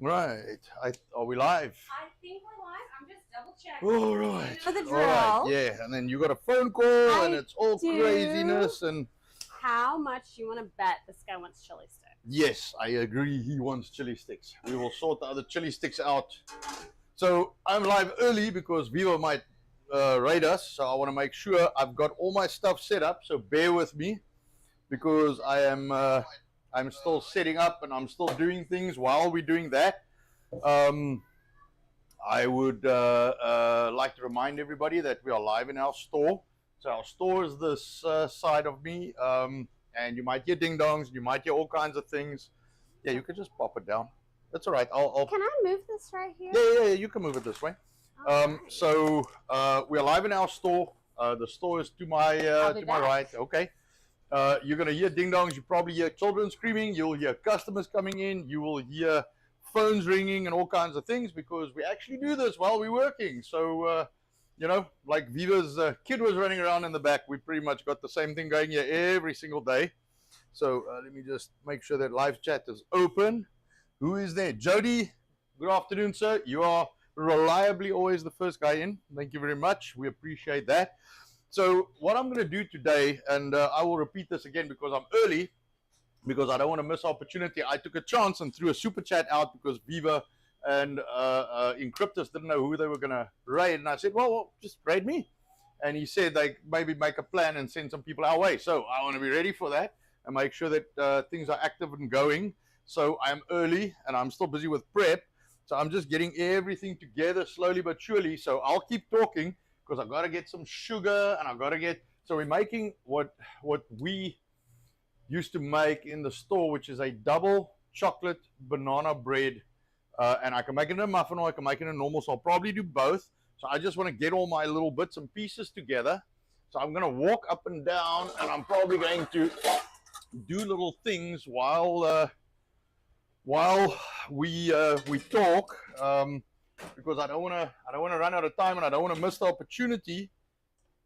Right. Are we live? I think we're live. I'm just double checking. All right. You know the All drill. right. Yeah. And then you got a phone call, and it's all do. craziness. And How much do you want to bet this guy wants chili sticks? yes, I agree. He wants chili sticks. We will sort the other chili sticks out. So I'm live early because Viva might raid us. So I want to make sure I've got all my stuff set up. So bear with me because I'm still setting up and I'm still doing things while we're doing that. I would like to remind everybody that we are live in our store. So our store is this side of me, and you might hear ding dongs, you might hear all kinds of things. Yeah, you could just pop it down. That's all right. Can I move this right here? Yeah, you can move it this way. Right. So we are live in our store. The store is to my right. Okay. You're gonna hear ding dongs. You probably hear children screaming. You'll hear customers coming in. You will hear phones ringing and all kinds of things because we actually do this while we're working. So, you know, like Viva's kid was running around in the back. We pretty much got the same thing going here every single day. So let me just make sure that live chat is open. Who is there? Jody, good afternoon, sir. You are reliably always the first guy in. Thank you very much. We appreciate that. So what I'm going to do today, and I will repeat this again because I'm early, because I don't want to miss opportunity. I took a chance and threw a super chat out because Viva and Encryptus didn't know who they were going to raid. And I said, well, just raid me. And he said they maybe make a plan and send some people our way. So I want to be ready for that and make sure that things are active and going. So I'm early and I'm still busy with prep. So I'm just getting everything together slowly but surely. So I'll keep talking because I've got to get some sugar and I've got to get... So we're making what we used to make in the store, which is a double chocolate banana bread. And I can make it in a muffin or I can make it in a normal, so I'll probably do both. So I just want to get all my little bits and pieces together. So I'm going to walk up and down and I'm probably going to do little things while we talk, because I don't want to run out of time and I don't want to miss the opportunity,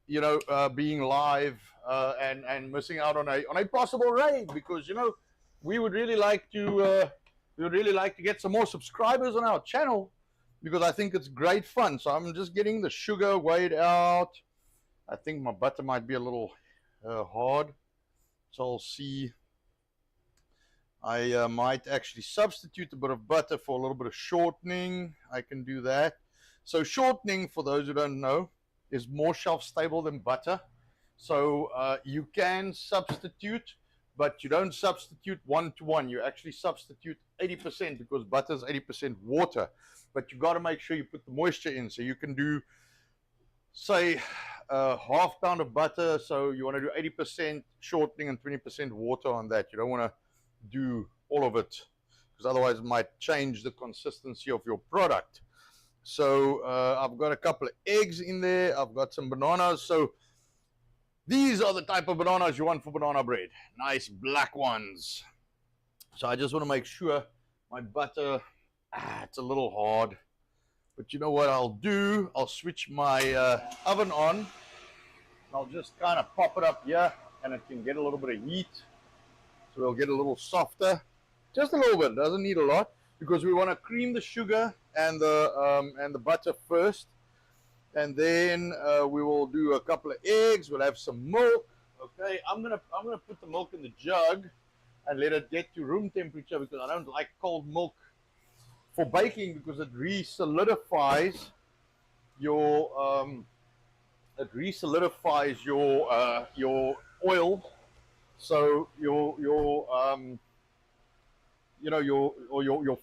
you know, being live and missing out on a possible raid, because you know we would really like to get some more subscribers on our channel because I think it's great fun. So I'm just getting the sugar weighed out. I think my butter might be a little hard, so I'll see. I might actually substitute a bit of butter for a little bit of shortening. I can do that. So shortening, for those who don't know, is more shelf stable than butter. So you can substitute, but you don't substitute 1-to-1. You actually substitute 80% because butter is 80% water. But you got to make sure you put the moisture in. So you can do, say, a half pound of butter. So you want to do 80% shortening and 20% water on that. You don't want to do all of it because otherwise it might change the consistency of your product. So I've got a couple of eggs in there. I've got some bananas. So these are the type of bananas you want for banana bread. Nice black ones. So I just want to make sure my butter, it's a little hard. But you know what I'll do? I'll switch my oven on. I'll just kind of pop it up here and it can get a little bit of heat. So it'll get a little softer. Just a little bit. Doesn't need a lot because we want to cream the sugar and the butter first. And then we will do a couple of eggs. We'll have some milk. Okay, I'm gonna put the milk in the jug and let it get to room temperature because I don't like cold milk for baking because it re-solidifies your oil. So your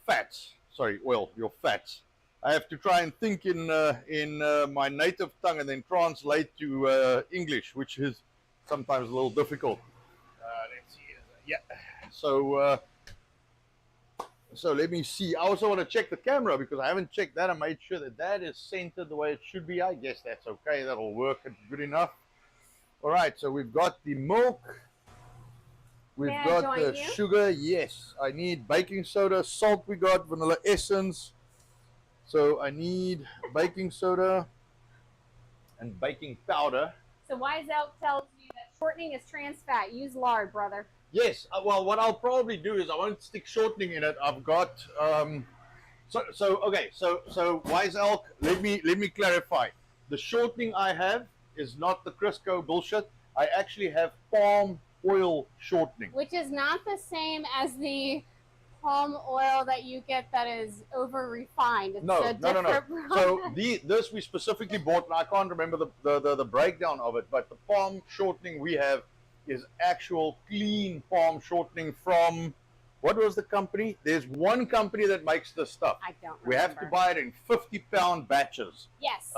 fats. Sorry, oil. Your fats. I have to try and think in my native tongue and then translate to English, which is sometimes a little difficult. Let's see. Yeah. So let me see. I also want to check the camera because I haven't checked that. I made sure that that is centered the way it should be. I guess that's okay. That'll work good enough. All right. So we've got the milk. We've got the sugar. Yes. I need baking soda, salt. We got vanilla essence. So I need baking soda and baking powder. So Wise Elk tells you that shortening is trans fat. Use lard, brother. Yes. Well, what I'll probably do is I won't stick shortening in it. I've got So Wise Elk, let me clarify. The shortening I have is not the Crisco bullshit. I actually have palm oil shortening. Which is not the same as the palm oil that you get that is over refined. It's No. product. So this we specifically bought, and I can't remember the breakdown of it, but the palm shortening we have is actual clean palm shortening from, what was the company? There's one company that makes this stuff. I don't remember. We have to buy it in 50-pound batches. Yes.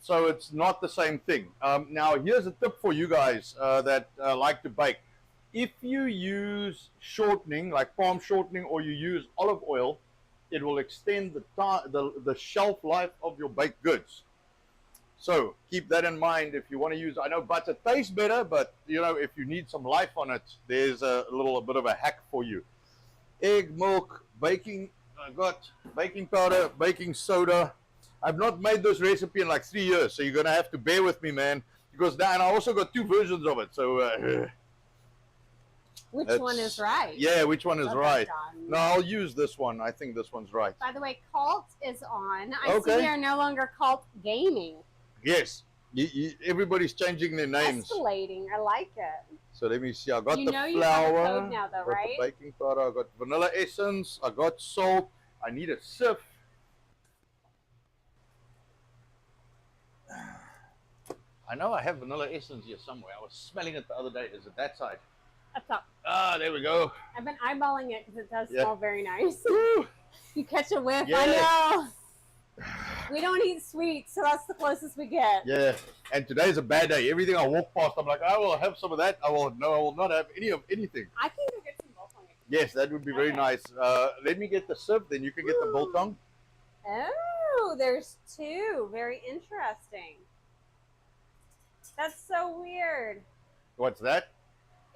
So it's not the same thing. Now, here's a tip for you guys that like to bake. If you use shortening, like palm shortening, or you use olive oil, it will extend the shelf life of your baked goods. So keep that in mind if you want to use. I know butter tastes better, but you know, if you need some life on it, there's a bit of a hack for you. Egg, milk, baking. I got baking powder, baking soda. I've not made this recipe in like 3 years, so you're gonna have to bear with me, man. Because now, and I also got 2 versions of it. So which one is right? Yeah, which one is right? Done. No, I'll use this one. I think this one's right. By the way, Cult is on. I see we are no longer Cult Gaming. Yes, everybody's changing their names. Escalating. I like it. So let me see. I got the flour. You have a code now, though, I got right? the baking powder. I got vanilla essence. I got salt. I need a sieve. I know I have vanilla essence here somewhere. I was smelling it the other day. Is it that side? Up top. Ah, there we go. I've been eyeballing it because it does smell very nice. You catch a whiff. Yeah. I know. We don't eat sweets, so that's the closest we get. Yeah, and today's a bad day. Everything I walk past, I'm like, I will have some of that. I will not have any of anything. I can go get some biltong. Yes, that would be very nice. Let me get the sieve, then you can get the biltong. Oh, there's 2. Very interesting. That's so weird. What's that?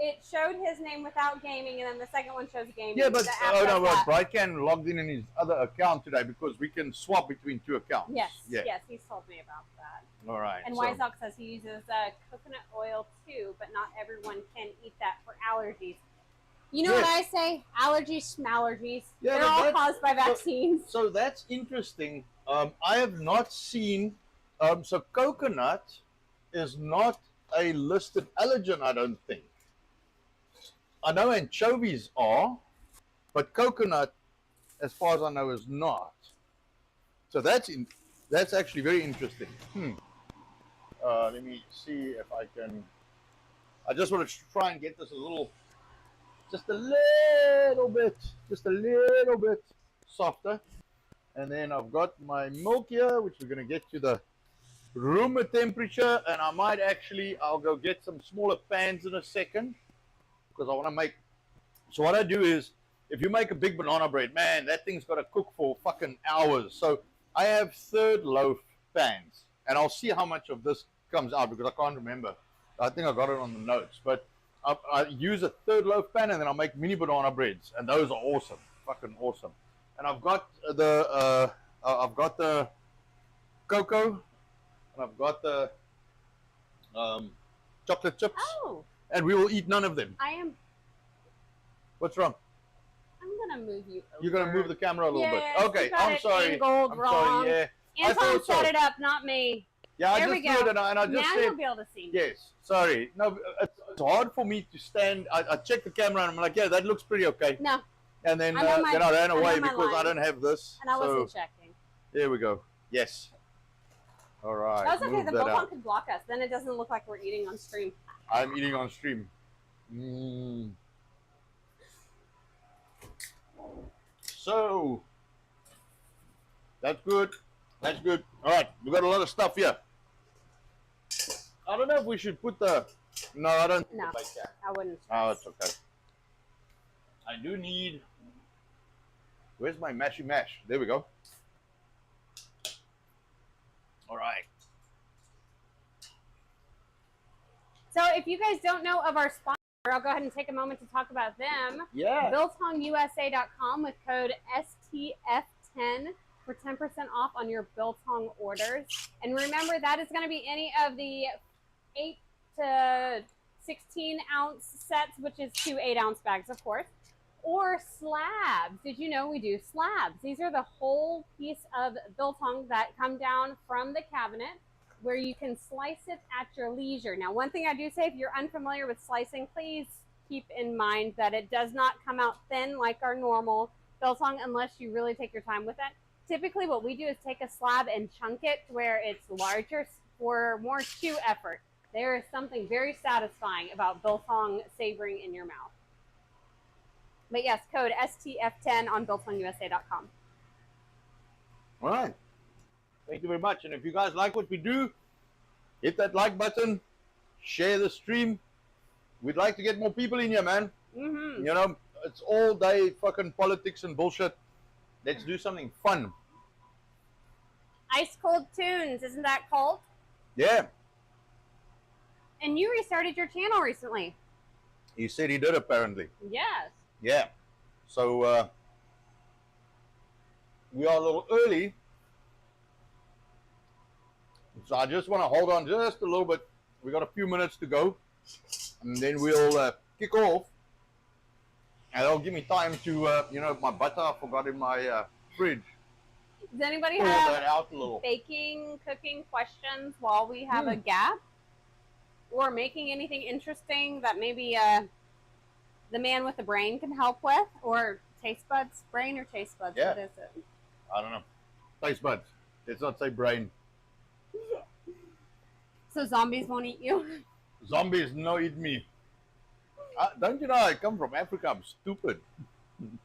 It showed his name without gaming, and then the second one shows gaming. Yeah, but well, Brightcan logged in his other account today because we can swap between 2 accounts. Yes, yeah. yes, he's told me about that. All right. And Wiseock says he uses coconut oil too, but not everyone can eat that for allergies. You know what I say? Allergies, schmallergies. Yeah, they're all caused by vaccines. So that's interesting. I have not seen. So coconut is not a listed allergen, I don't think. I know anchovies are, but coconut, as far as I know, is not. So that's actually very interesting. Let me see if I can. I just want to try and get this just a little bit softer. And then I've got my milk here, which we're going to get to the room temperature. And I might I'll go get some smaller pans in a second. Because I want to make, so what I do is, if you make a big banana bread, man, that thing's got to cook for fucking hours. So I have 3rd loaf pans, and I'll see how much of this comes out because I can't remember. I think I got it on the notes, but I use a 3rd loaf pan, and then I'll make mini banana breads, and those are awesome, fucking awesome. And I've got the cocoa, and I've got the chocolate chips. Oh. And we will eat none of them. I am. What's wrong? I'm gonna move you over. You're gonna move the camera a little bit. Okay, I'm sorry. I'm sorry. Yeah. Anton set it up, not me. Yeah, there I just did it, and I just now said. You'll be able to see me. Yes. Sorry. No, it's hard for me to stand. I check the camera, and I'm like, yeah, that looks pretty okay. No. And then I ran away because I don't have this. And I wasn't checking. There we go. Yes. All right. That's okay. The biltong could block us. Then it doesn't look like we're eating on stream. I'm eating on stream. So that's good. That's good. All right, we got a lot of stuff here. I don't know if we should put the. No, I don't. No, like that. I wouldn't. Oh, it's okay. I do need. Where's my mashy mash? There we go. All right. So if you guys don't know of our sponsor, I'll go ahead and take a moment to talk about them. Yeah. BiltongUSA.com with code S.T.F. 10 for 10% off on your biltong orders. And remember, that is going to be any of the 8 to 16 ounce sets, which is 2 8-ounce bags, of course. Or slabs. Did you know we do slabs? These are the whole piece of biltong that come down from the cabinet where you can slice it at your leisure. Now, one thing I do say, if you're unfamiliar with slicing, please keep in mind that it does not come out thin like our normal biltong unless you really take your time with it. Typically, what we do is take a slab and chunk it to where it's larger for more chew effort. There is something very satisfying about biltong savoring in your mouth. But yes, code S.T.F. 10 on biltongusa.com. All right. Thank you very much. And if you guys like what we do, hit that like button, share the stream. We'd like to get more people in here, man. Mm-hmm. You know, it's all day fucking politics and bullshit. Let's do something fun. Ice Cold Tunes, isn't that called? Yeah. And you restarted your channel recently. He said he did, apparently. Yes. Yeah. So we are a little early. So I just want to hold on just a little bit. We got a few minutes to go. And then we'll kick off. And that'll give me time to, you know, my butter I forgot in my fridge. Does anybody Pull that have out a little. baking, cooking questions while we have a gap? Or making anything interesting that maybe the man with the brain can help with? Or taste buds? Brain or taste buds? Yeah. What is it? I don't know. Taste buds. Let's not say brain. So zombies won't eat you? Zombies no eat me. Don't you know I come from Africa? I'm stupid.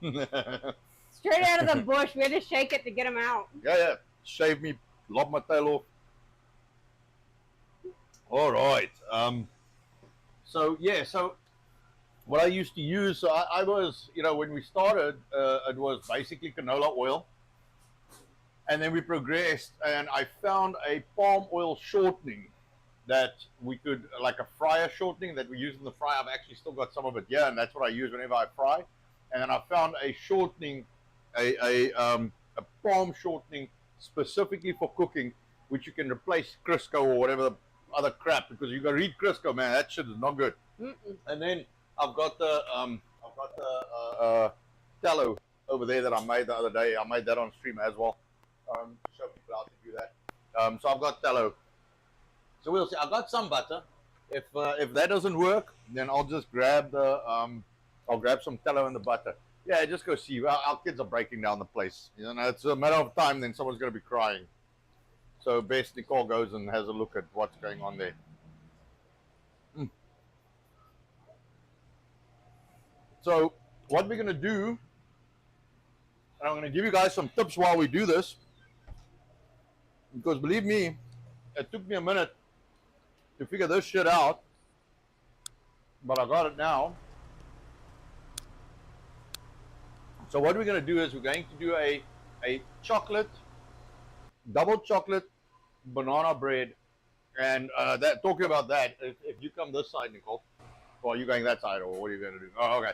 Straight out of the bush. We had to shake it to get them out. Yeah. Shave me, lob my tail off. All right. So what I used to use, so I was, you know, when we started, it was basically canola oil. And then we progressed, and I found a palm oil shortening that we could, like a fryer shortening that we use in the fry. I've actually still got some of it here, and that's what I use whenever I fry. And then I found a shortening, a palm shortening specifically for cooking, which you can replace Crisco or whatever the other crap, because you got to read Crisco, man. That shit is not good. And then I've got the tallow over there that I made the other day. I made that on stream as well. To show people how to do that. So I've got tallow. So we'll see. I've got some butter. If that doesn't work, then I'll just grab the I'll grab some tallow and the butter. Yeah, just go see. Our kids are breaking down the place. You know, it's a matter of time. Then someone's going to be crying. So best Nicole goes and has a look at what's going on there. So what we're going to do, and I'm going to give you guys some tips while we do this, because believe me, it took me a minute to figure this shit out, but I got it now. So what we're going to do is we're going to do a chocolate, double chocolate banana bread. And that, talking about that, if you come this side, Nicole, or are you going that side, or what are you going to do? Oh, okay.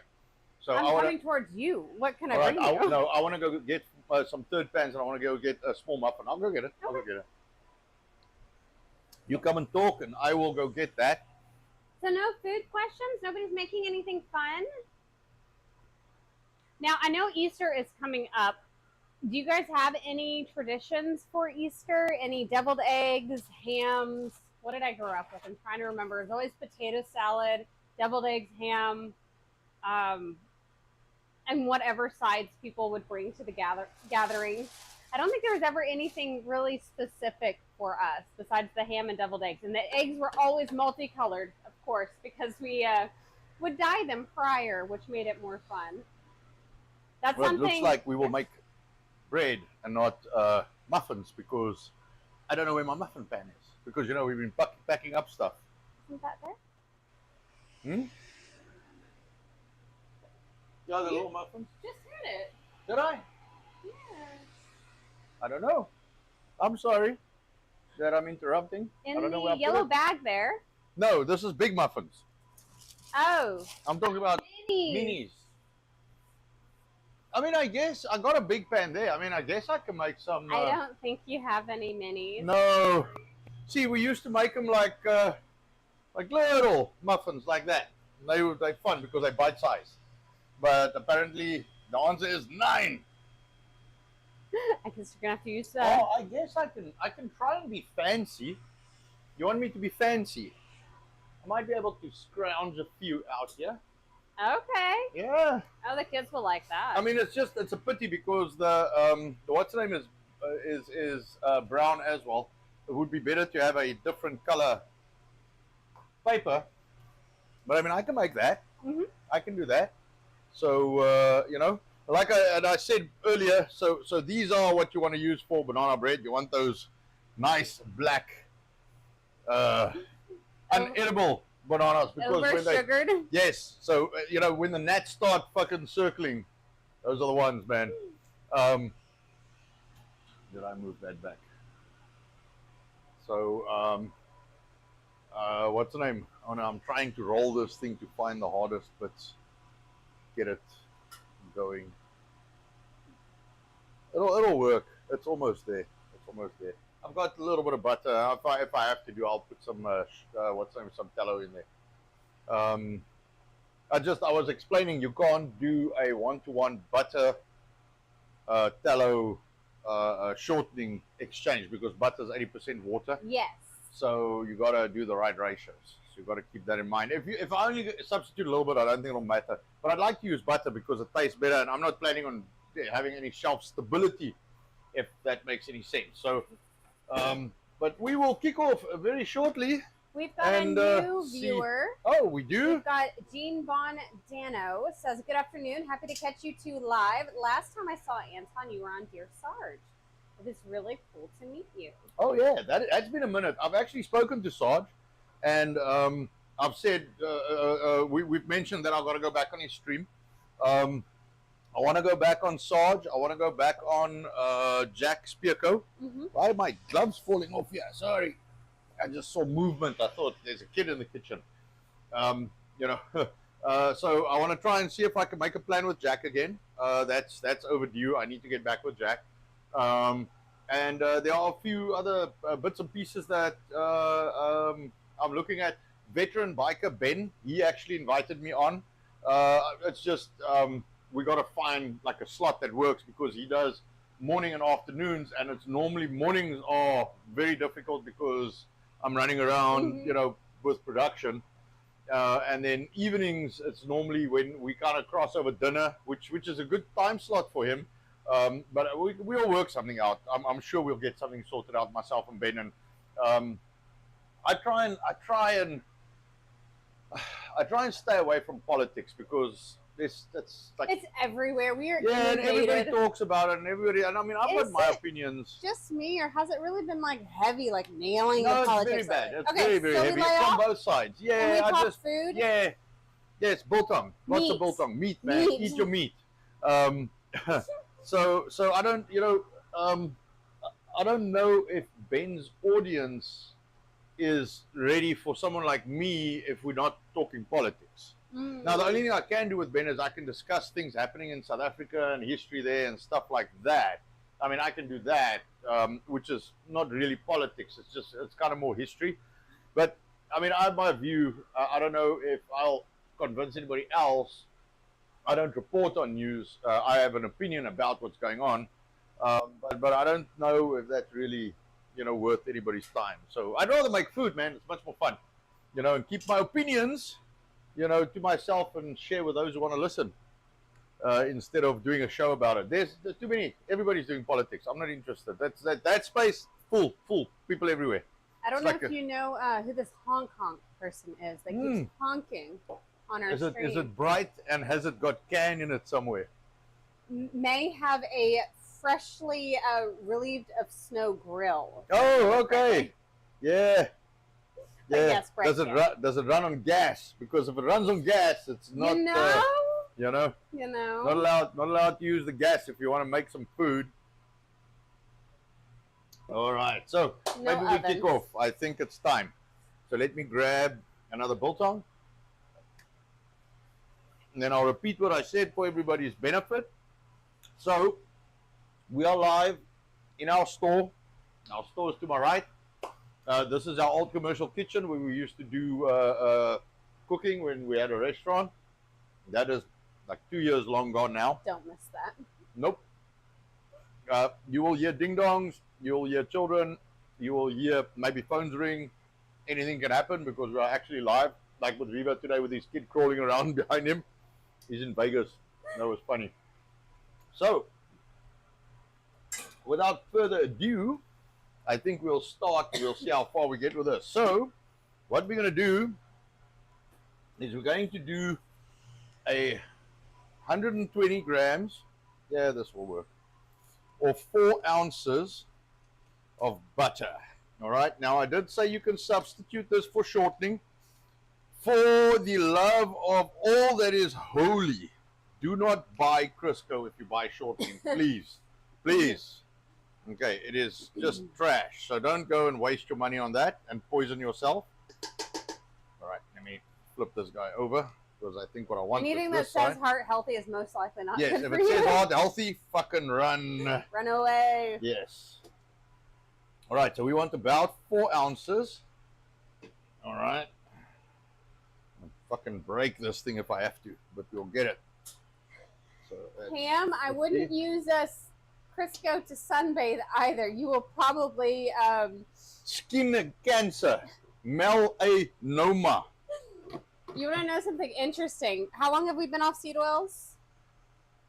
So I'm coming towards you. What can I bring you? No, I want to go get some third pans, and I want to go get a small muffin. I'll go get it. I'll go get it. You come and talk, and I will go get that. So no food questions? Nobody's making anything fun? Now, I know Easter is coming up. Do you guys have any traditions for Easter? Any deviled eggs, hams? What did I grow up with? I'm trying to remember. It was always potato salad, deviled eggs, ham, and whatever sides people would bring to the gathering. I don't think there was ever anything really specific for us besides the ham and deviled eggs. And the eggs were always multicolored, of course, because we would dye them prior, which made it more fun. That's well, something. It looks like we will make bread and not muffins, because I don't know where my muffin pan is. Because, you know, we've been packing up stuff. Isn't that there? Yeah, the little muffins. Just had it. Did I? Yeah. I don't know. I'm sorry that I'm interrupting. In I don't know the where I put yellow it. bag there. No, this is big muffins. Oh. I'm talking about minis. I mean, I guess I got a big pan there. I mean, I guess I can make some. I don't think you have any minis. No. See, we used to make them like little muffins like that. They're fun because they bite size. but apparently the answer is 9. I guess you're gonna have to use Oh, I guess I can try and be fancy. You want me to be fancy? I might be able to scrounge a few out here. Okay. Yeah. Oh, the kids will like that. I mean, it's a pity because the what's name is brown as well. It would be better to have a different color paper, but I mean, I can make that. Mhm. I can do that. So you know, like I said earlier, so these are what you want to use for banana bread. You want those nice black, unedible bananas because Over when they sugared. yes, so you know when the gnats start fucking circling, those are the ones, man. Um, did I move that back? So what's the name? Oh no, I'm trying to roll this thing to find the hardest bits, get it going. It'll work. It's almost there. It's almost there. I've got a little bit of butter. If I have to do, I'll put some what's the name? Some tallow in there. I was explaining you can't do a 1-to-1 butter tallow shortening exchange because butter is 80% water. Yes. So you gotta do the right ratios. So you gotta keep that in mind. If I only substitute a little bit, I don't think it'll matter. But I'd like to use butter because it tastes better, and I'm not planning on having any shelf stability, if that makes any sense. So, but we will kick off very shortly. We've got And, a new see- viewer. Oh, we do. We've got Jean Von Dano says, "Good afternoon. Happy to catch you two live. Last time I saw Anton, you were on Dear Sarge. It is really cool to meet you." Oh yeah, that's been a minute. I've actually spoken to Sarge, and I've said we've mentioned that I've got to go back on his stream. I want to go back on Sarge. I want to go back on Jack Spierko. Mm-hmm. Why are my gloves falling off here? Sorry, I just saw movement. I thought there's a kid in the kitchen. You know, so I want to try and see if I can make a plan with Jack again. That's overdue. I need to get back with Jack. And there are a few other bits and pieces that I'm looking at. Veteran biker Ben, he actually invited me on. It's just we got to find like a slot that works because he does morning and afternoons, and it's normally mornings are very difficult because I'm running around, you know, with production. And then evenings, it's normally when we kind of cross over dinner, which is a good time slot for him. But we'll work something out. I'm sure we'll get something sorted out, myself and Ben. And I try and stay away from politics because it's like It's everywhere. We are yeah, and everybody inundated. talks about it, and everybody. And I mean, I've got Is my it opinions. Just me, or has it really been like heavy, like nailing No, the it's politics? very bad. of it? It's Okay, very, very so heavy. we lay It's on off, both sides. and Yeah, we I talk just food. yeah, yes, biltong. Lots Meat. of biltong. Meat, man. Meat. Eat your meat. Um, so I don't, you know, I don't know if Ben's audience is ready for someone like me if we're not talking politics. Mm. Now, the only thing I can do with Ben is I can discuss things happening in South Africa and history there and stuff like that. I mean, I can do that, which is not really politics. It's kind of more history. But I mean, I have my view. I don't know if I'll convince anybody else. I don't report on news. I have an opinion about what's going on, but I don't know if that's really, you know, worth anybody's time. So I'd rather make food, man. It's much more fun, you know, and keep my opinions, you know, to myself and share with those who want to listen. Instead of doing a show about it, there's too many. Everybody's doing politics. I'm not interested. That space full people everywhere. I don't It's know like if you know who this Hong Kong person is that keeps honking on our Is stream. it bright and has it got can in it somewhere? May have a freshly relieved of snow grill. Oh, okay. Yeah. But Yeah. yes, bright can. Does it run on gas? Because if it runs on gas, it's not. You know? You know, You know? not allowed to use the gas if you want to make some food. All right. So No maybe we kick ovens. off. I think it's time. So let me grab another biltong. And then I'll repeat what I said for everybody's benefit. So we are live in our store. Our store is to my right. This is our old commercial kitchen where we used to do cooking when we had a restaurant. That is like 2 years long gone now. Don't miss that. Nope. You will hear ding dongs, you will hear children, you will hear maybe phones ring. Anything can happen because we are actually live, like with Viva today with his kid crawling around behind him. He's in Vegas. That was funny. So, without further ado, I think we'll start. We'll see how far we get with this. So, what we're going to do is we're going to do a 120 grams. Yeah, this will work. Or 4 ounces of butter. All right. Now, I did say you can substitute this for shortening. For the love of all that is holy, do not buy Crisco if you buy shortening, please. Please. Okay, it is just trash. So don't go and waste your money on that and poison yourself. All right, let me flip this guy over because I think what I want Anything is that this says side. heart healthy is most likely not Yes, good if for it says you. heart healthy, fucking run. Run away. Yes. All right, so we want about 4 ounces. All right. I'll fucking break this thing if I have to, but we'll get it. So Pam, I wouldn't use a Crisco to sunbathe either. You will probably skin cancer, melanoma. You want to know something interesting? How long have we been off seed oils?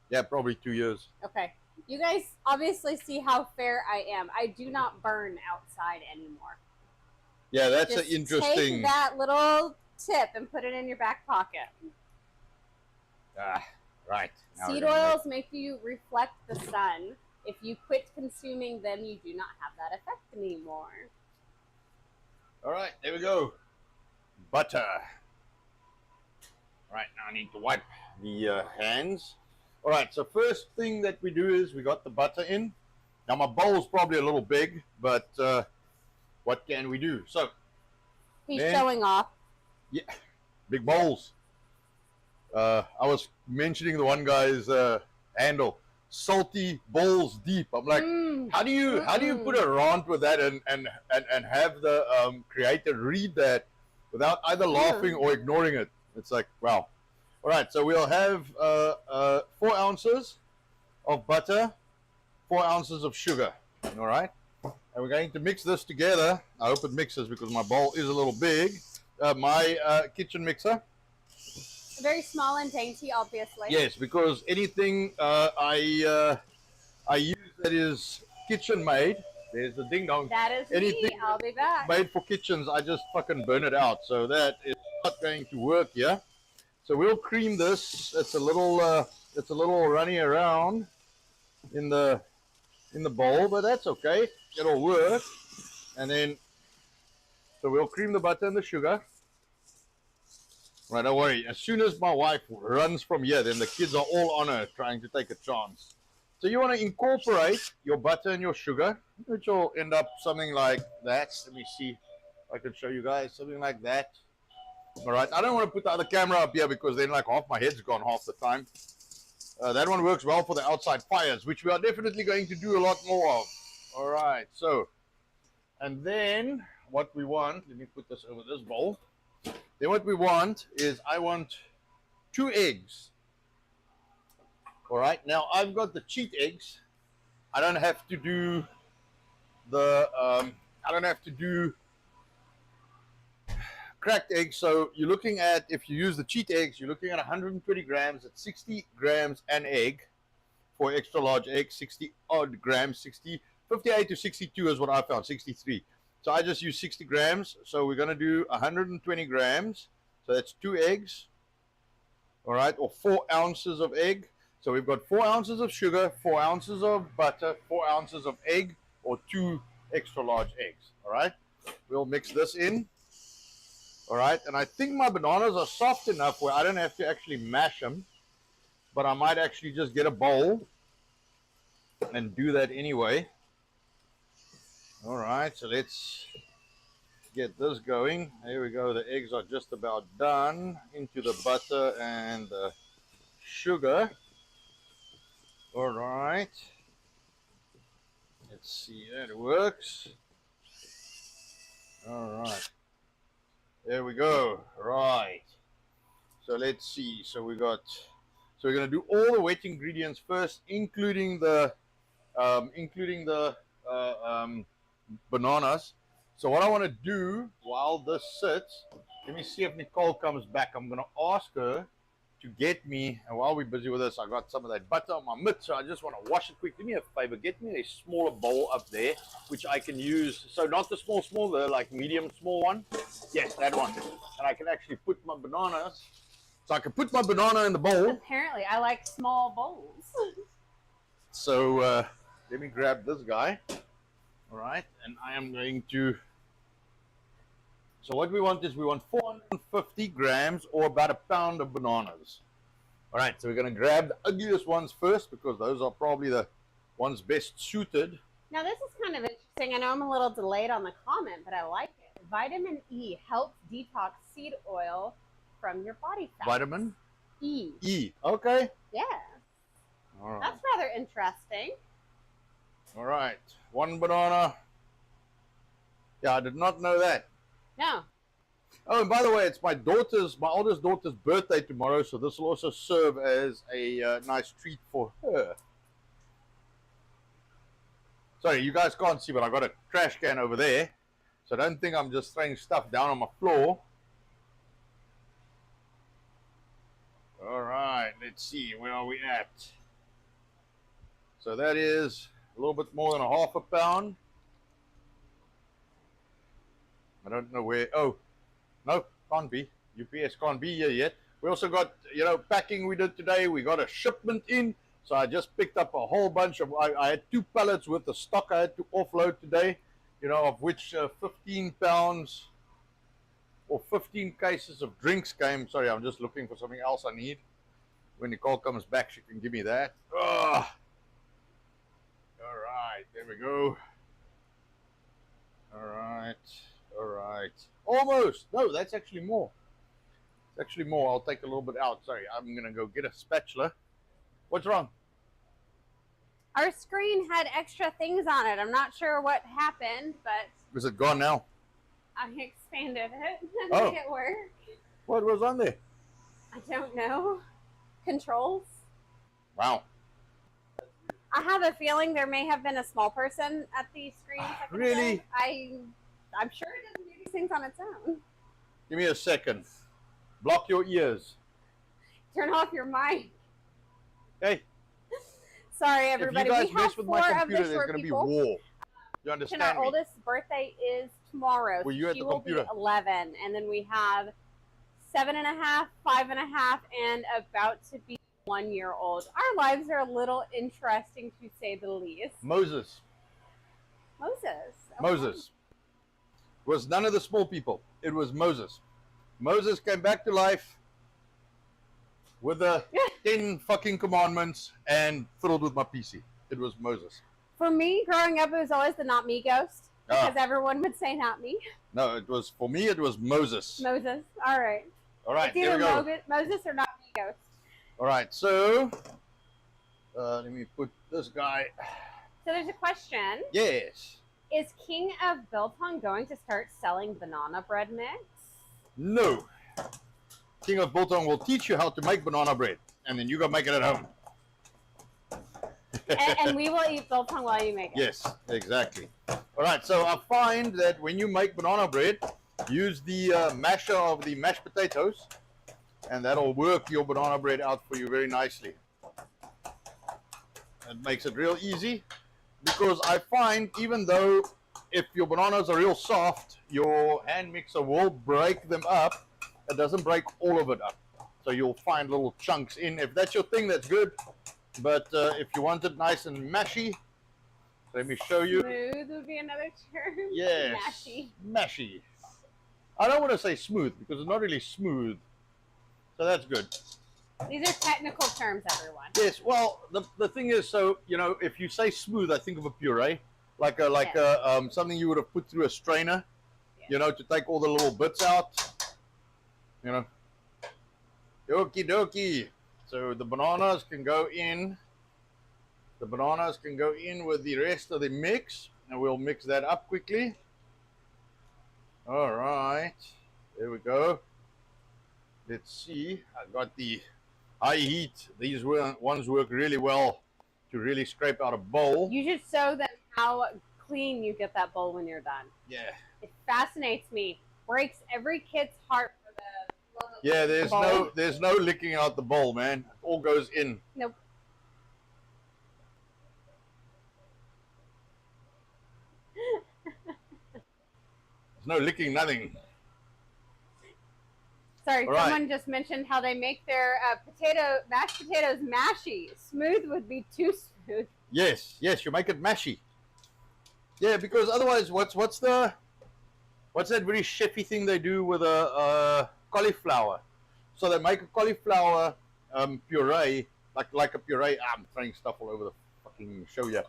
Yeah, probably 2 years. Okay. You guys obviously see how fair I am. I do not burn outside anymore. Yeah, that's Just an interesting. Take that little tip and put it in your back pocket. Right. Now seed oils make you reflect the sun. If you quit consuming them, you do not have that effect anymore. All right, there we go. Butter. All right, now I need to wipe the hands. All right, so first thing that we do is we got the butter in. Now my bowl's probably a little big, but what can we do? So he's showing off. Yeah, big bowls. I was mentioning the one guy's handle, salty bowls deep. I'm like, how do you put a rant with that and have the creator read that without either laughing or ignoring it? It's like, wow. All right, so we'll have 4 ounces of butter, 4 ounces of sugar. All right, and we're going to mix this together. I hope it mixes because my bowl is a little big. My kitchen mixer. Very small and dainty, obviously. Yes, because anything I use that is kitchen made, there's the ding dong. That is anything me. I'll be back. Made for kitchens, I just fucking burn it out. So that is not going to work here. So we'll cream this. It's a little runny around in the bowl, but that's okay. It'll work. And then so we'll cream the butter and the sugar. Right, don't worry. As soon as my wife runs from here, then the kids are all on her trying to take a chance. So you want to incorporate your butter and your sugar, which will end up something like that. Let me see if I can show you guys something like that. All right, I don't want to put the other camera up here because then like half my head's gone half the time. That one works well for the outside fires, which we are definitely going to do a lot more of. All right, so, and then what we want, let me put this over this bowl. Then what we want is I want 2 eggs. All right, now I've got the cheat eggs. I don't have to do the cracked eggs. So you're looking at, if you use the cheat eggs, you're looking at 120 grams at 60 grams an egg for extra large egg, 60 odd grams, 58 to 62 is what I found, 63. So I just use 60 grams. So we're going to do 120 grams. So that's 2 eggs. All right, or 4 ounces of egg. So we've got 4 ounces of sugar, 4 ounces of butter, 4 ounces of egg, or 2 extra large eggs. All right, we'll mix this in. All right, and I think my bananas are soft enough where I don't have to actually mash them, but I might actually just get a bowl and do that anyway. All right, so let's get this going. Here we go. The eggs are just about done into the butter and the sugar. All right. Let's see that it works. All right. There we go. Right. So let's see. So So we're going to do all the wet ingredients first, including the bananas. So what I want to do while this sits, let me see if Nicole comes back. I'm going to ask her to get me, and while we're busy with this, I got some of that butter on my mitt, so I just want to wash it quick. Do me a favor, get me a smaller bowl up there, which I can use. So not the small, the like medium small one. Yes, that one. And I can actually put my bananas. So I can put my banana in the bowl. Apparently, I like small bowls. So let me grab this guy. All right, and I am going to. So what we want is we want 450 grams or about a pound of bananas. All right, so we're going to grab the ugliest ones first because those are probably the ones best suited. Now this is kind of interesting. I know I'm a little delayed on the comment, but I like it. Vitamin E helps detox seed oil from your body fat. Vitamin E. E. Okay. Yeah. All right. That's rather interesting. All right. One banana. Yeah, I did not know that. No. Oh, and by the way, it's my oldest daughter's birthday tomorrow, so this will also serve as a nice treat for her. Sorry, you guys can't see, but I got a trash can over there, so don't think I'm just throwing stuff down on my floor. All right, let's see, where are we at? So that is a little bit more than a half a pound. I don't know where. Oh, no, can't be. UPS can't be here yet. We also got, packing we did today. We got a shipment in. So I just picked up a whole bunch of, I had 2 pallets worth of stock I had to offload today, of which 15 pounds or 15 cases of drinks came. Sorry, I'm just looking for something else I need. When Nicole comes back, she can give me that. Ugh. All right, there we go. All right. All right. Almost. No, that's actually more. It's actually more. I'll take a little bit out. Sorry, I'm going to go get a spatula. What's wrong? Our screen had extra things on it. I'm not sure what happened, but... Is it gone now? I expanded it and Oh. made it work. What was on there? I don't know. Controls? Wow. I have a feeling there may have been a small person at the screen. Really? I'm sure it doesn't do these things on its own. Give me a second. Block your ears. Turn off your mic. Hey. Sorry, everybody. If you guys we have mess with 4 my of computer, the there's short going to be people. war. You understand And our me? oldest birthday is tomorrow. Were you at she the will computer? be 11. And then we have 7.5, 5.5, and about to be 1-year-old. Our lives are a little interesting, to say the least. Moses. Moses. Okay. Moses. It was none of the small people. It was Moses. Moses came back to life with the 10 fucking commandments and fiddled with my PC. It was Moses. For me, growing up, it was always the not me ghost. Because everyone would say not me. No, for me, it was Moses. Moses. All right. All right, It's there we either go. Moses or not me ghost. All right, so let me put this guy. So there's a question. Yes. Is King of Biltong going to start selling banana bread mix? No. King of Biltong will teach you how to make banana bread, and then you go make it at home. and we will eat biltong while you make it. Yes, exactly. All right, so I find that when you make banana bread, use the masher of the mashed potatoes, and that'll work your banana bread out for you very nicely. It makes it real easy, because I find even though if your bananas are real soft, your hand mixer will break them up. It doesn't break all of it up. So you'll find little chunks in. If that's your thing, that's good. But if you want it nice and mashy, let me show you. Smooth would be another term. Yes. Mashy. Mashy. I don't want to say smooth because it's not really smooth. So that's good. These are technical terms, everyone. Yes, well, the thing is, so, if you say smooth, I think of a puree. Like something you would have put through a strainer, to take all the little bits out. Okie dokie. So the bananas can go in. The bananas can go in with the rest of the mix, and we'll mix that up quickly. All right, there we go. Let's see. high heat. These ones work really well to really scrape out a bowl. You should show them how clean you get that bowl when you're done. Yeah. It fascinates me. Breaks every kid's heart for the Yeah, bowl. there's no licking out the bowl, man. It all goes in. Nope. There's no licking, nothing. Sorry, All right. someone just mentioned how they make their mashed potatoes mashy. Smooth would be too smooth. Yes, you make it mashy. Yeah, because otherwise, what's that very chefy thing they do with a cauliflower? So they make a cauliflower puree, like a puree. I'm throwing stuff all over the fucking show here.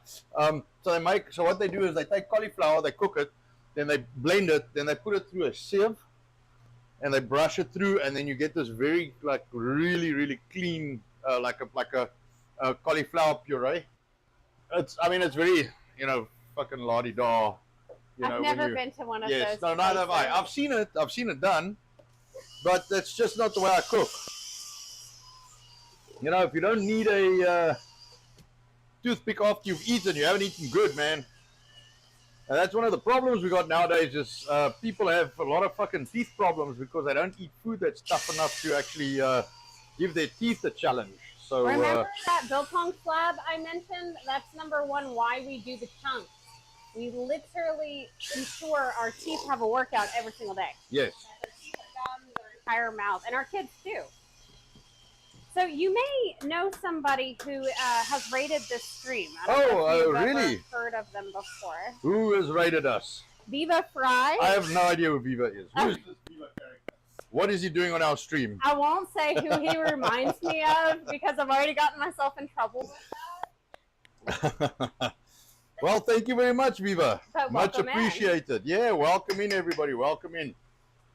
So what they do is they take cauliflower, they cook it, then they blend it, then they put it through a sieve, and they brush it through, and then you get this very really clean like a cauliflower puree. It's very fucking la-di-da. I've never been to one of those. Yes, no, neither have I. I've seen it done, but that's just not the way I cook. If you don't need a toothpick after you've eaten, you haven't eaten good, man. And that's one of the problems we got nowadays is people have a lot of fucking teeth problems because they don't eat food that's tough enough to actually give their teeth a challenge. So remember that biltong slab I mentioned? That's number one why we do the chunks. We literally ensure our teeth have a workout every single day. Yes. Their teeth are gums, their entire mouth, and our kids too. So you may know somebody who has rated this stream. I don't know if you've really? ever heard of them before. Who has rated us? Viva Fry. I have no idea who Viva is. Who is this Viva character? What is he doing on our stream? I won't say who he reminds me of because I've already gotten myself in trouble with that. Well, thank you very much, Viva. But much appreciated. Yeah, welcome in, everybody. Welcome in.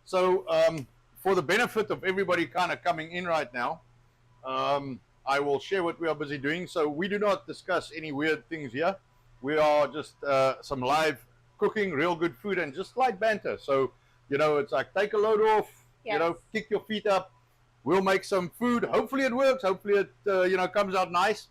So, for the benefit of everybody kind of coming in right now, I will share what we are busy doing. So we do not discuss any weird things here. We are just some live cooking, real good food, and just light banter. So, it's like take a load off, Yes. kick your feet up. We'll make some food. Hopefully it works. Hopefully it, comes out nice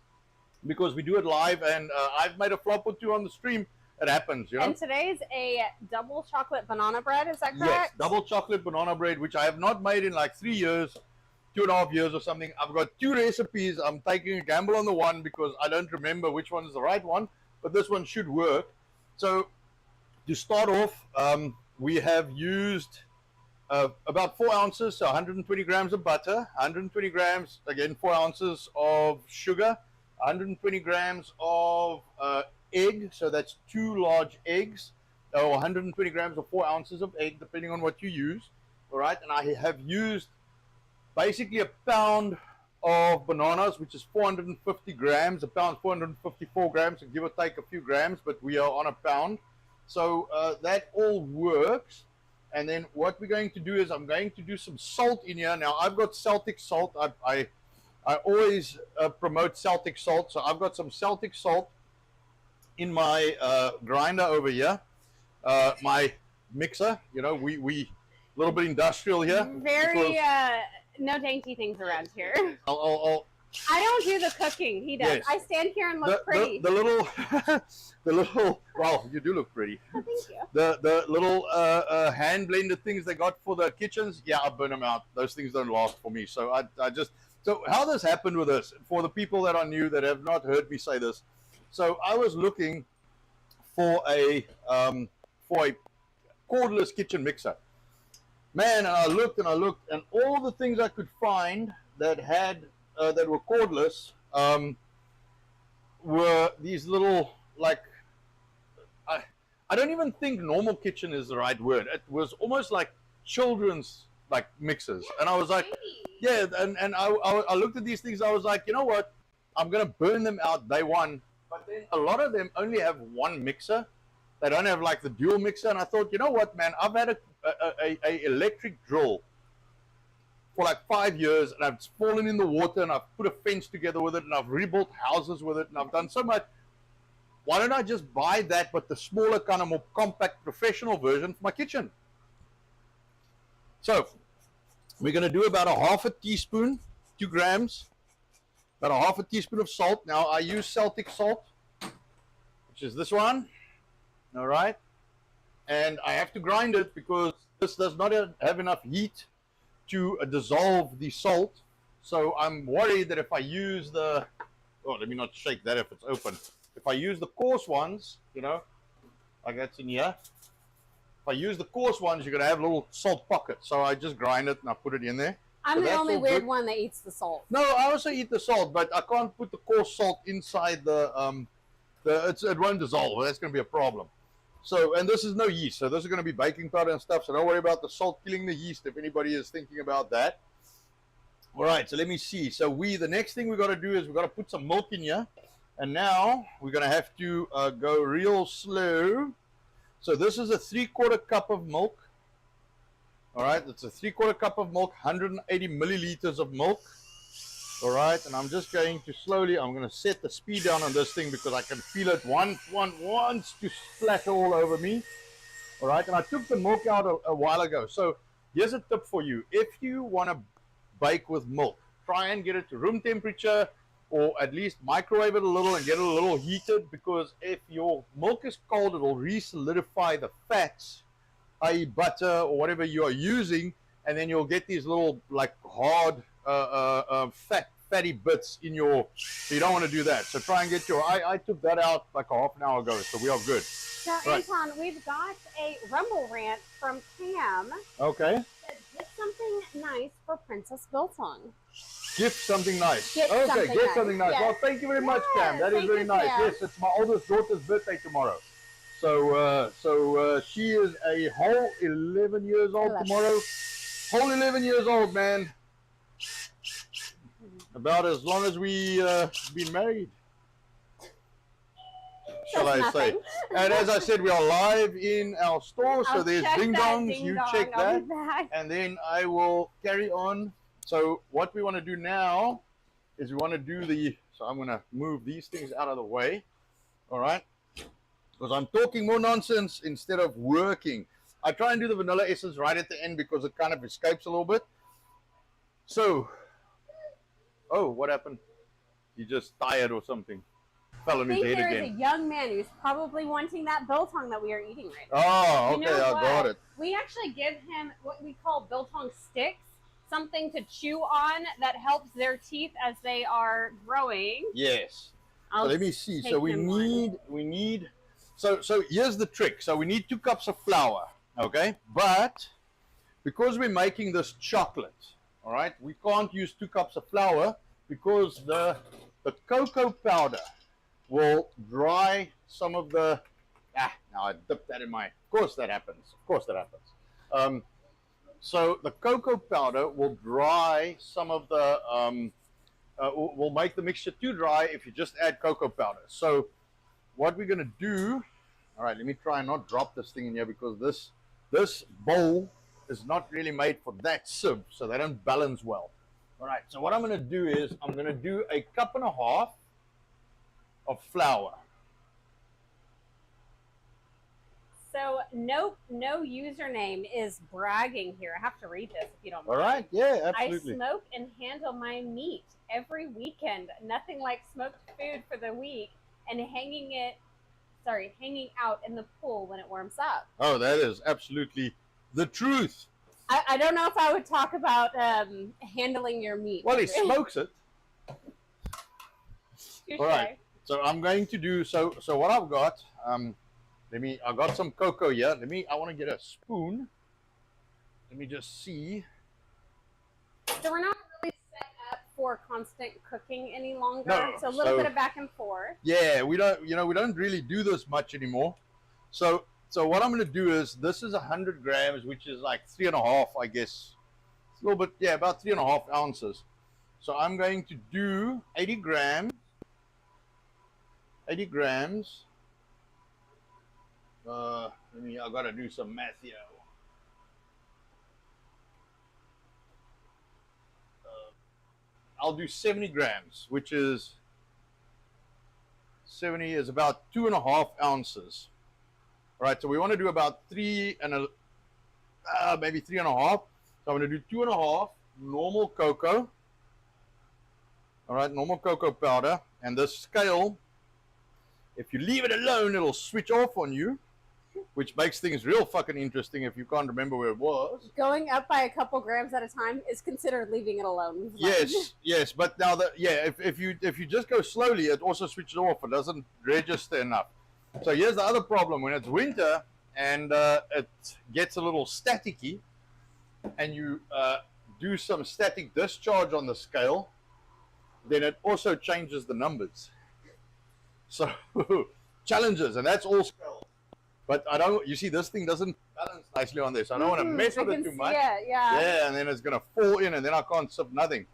because we do it live. And I've made a flop or two on the stream. It happens, And today's a double chocolate banana bread. Is that correct? Yes, double chocolate banana bread, which I have not made in like 3 years. 2.5 years or something. I've got 2 recipes. I'm taking a gamble on the one because I don't remember which one is the right one, but this one should work. So to start off, we have used about 4 ounces, so 120 grams of butter, 120 grams, again 4 ounces of sugar, 120 grams of egg, so that's 2 large eggs, or 120 grams or 4 ounces of egg, depending on what you use. All right, and I have used basically a pound of bananas, which is 450 grams. A pound, 454 grams, and give or take a few grams, but we are on a pound. So that all works. And then what we're going to do is I'm going to do some salt in here. Now, I've got Celtic salt. I always promote Celtic salt. So I've got some Celtic salt in my grinder over here. My mixer, we a little bit industrial here. Very... no dainty things around here. I don't do the cooking. He does. Yes. I stand here and look pretty. The little, the little. Well, you do look pretty. Oh, thank you. The little hand blended things they got for the kitchens. Yeah, I burn them out. Those things don't last for me. So I just. So how this happened with this for the people that are new that have not heard me say this. So I was looking for a cordless kitchen mixer. Man, and I looked, and all the things I could find that had that were cordless were these little, like, I don't even think normal kitchen is the right word. It was almost like children's like mixers, and I was like, yeah, and I looked at these things. I was like, you know what? I'm gonna burn them out day one. But then a lot of them only have one mixer. They don't have like the dual mixer. And I thought, you know what, man? I've had a electric drill for like 5 years, and I've fallen in the water, and I've put a fence together with it, and I've rebuilt houses with it, and I've done so much. Why don't I just buy that, but the smaller, kind of more compact, professional version for my kitchen? So we're going to do about a half a teaspoon, 2 grams About a half a teaspoon of salt. Now I use Celtic salt, which is this one. All right. And I have to grind it because this does not have enough heat to dissolve the salt. So I'm worried that if I use the, oh, let me not shake that if it's open. If I use the coarse ones, you know, like that's in here. If I use the coarse ones, you're going to have little salt pockets. So I just grind it and I put it in there. I'm So the that's only all weird good. one that eats the salt. No, I also eat the salt, but I can't put the coarse salt inside it won't dissolve. That's going to be a problem. So, and this is no yeast. So this is going to be baking powder and stuff. So don't worry about the salt killing the yeast if anybody is thinking about that. All right, so let me see. So the next thing we got to do is we got to put some milk in here. And now we're going to have to go real slow. So this is a 3/4 cup of milk. All right, it's a 3/4 cup of milk, 180 milliliters of milk. All right, and I'm just going to slowly, I'm going to set the speed down on this thing because I can feel it wants to splatter all over me. All right, and I took the milk out a while ago. So here's a tip for you. If you want to bake with milk, try and get it to room temperature or at least microwave it a little and get it a little heated, because if your milk is cold, it will re-solidify the fats, i.e. butter or whatever you are using, and then you'll get these little like hard fatty bits in your, so you don't want to do that. So try and get your, I took that out like a half an hour ago, so we are good. Now, Right. Anton, we've got a Rumble rant from Cam Okay. that did something nice for Princess Biltong. Gift something nice. Get Okay, something get nice. something nice. Yes. Well, thank you very much, Yes, Cam. That is thank very you, nice. Cam. Yes, it's my oldest daughter's birthday tomorrow. So she is a whole 11 years old 11. tomorrow. Whole 11 years old, man. About as long as we been married, shall Says I say. nothing. And as I said, we are live in our store, so I'll there's check ding that dongs. ding You dong. check I'll that. be back. And then I will carry on. So what we want to do now is we want to do so I'm going to move these things out of the way. All right. Because I'm talking more nonsense instead of working. I try and do the vanilla essence right at the end because it kind of escapes a little bit. So, oh, what happened? He just tired or something. Fell I on his think head there is again. a young man who's probably wanting that biltong that we are eating right now. Oh, You okay, know I what? got it. We actually give him what we call biltong sticks, something to chew on that helps their teeth as they are growing. Yes. So let me see. take So we him one. need. So here's the trick. So we need 2 cups of flour. Okay, but because we're making this chocolate, all right, we can't use 2 cups of flour because the cocoa powder will dry some of the. Now I dipped that in my. Of course that happens. Of course that happens. So the cocoa powder will dry some of the. Will make the mixture too dry if you just add cocoa powder. So what we're going to do, all right, let me try and not drop this thing in here because this bowl is not really made for that sieve, so they don't balance well. All right, so what I'm going to do is I'm going to do 1.5 cups of flour. So no username is bragging here. I have to read this if you don't All mind. right, yeah, absolutely. I smoke and handle my meat every weekend. Nothing like smoked food for the week and hanging out in the pool when it warms up. Oh, that is absolutely the truth. I don't know if I would talk about handling your meat. Well, he smokes it. Touché. All right. So I'm going to do so what I've got. I got some cocoa here. I want to get a spoon. Let me just see. So we're not really set up for constant cooking any longer. No, So a little bit of back and forth. Yeah, we don't really do this much anymore. So what I'm going to do is, this is 100 grams, which is like 3.5, I guess. It's a little bit, yeah, about 3.5 ounces. So I'm going to do 80 grams. 80 grams. I gotta do some math here. I'll do 70 grams, which is 70 is about 2.5 ounces. All right, so we want to do about maybe 3.5. So I'm going to do 2.5 normal cocoa. All right, normal cocoa powder. And this scale, if you leave it alone, it'll switch off on you, which makes things real fucking interesting if you can't remember where it was. Going up by a couple grams at a time is considered leaving it alone. Yes, yes, but now that if you just go slowly, it also switches off. It doesn't register enough. So here's the other problem: when it's winter and it gets a little staticky, and you do some static discharge on the scale, then it also changes the numbers. So challenges, and that's all scale. But I don't. You see, this thing doesn't balance nicely on this. I don't want to mess with it too much. Yeah, yeah. Yeah, and then it's gonna fall in, and then I can't sift nothing.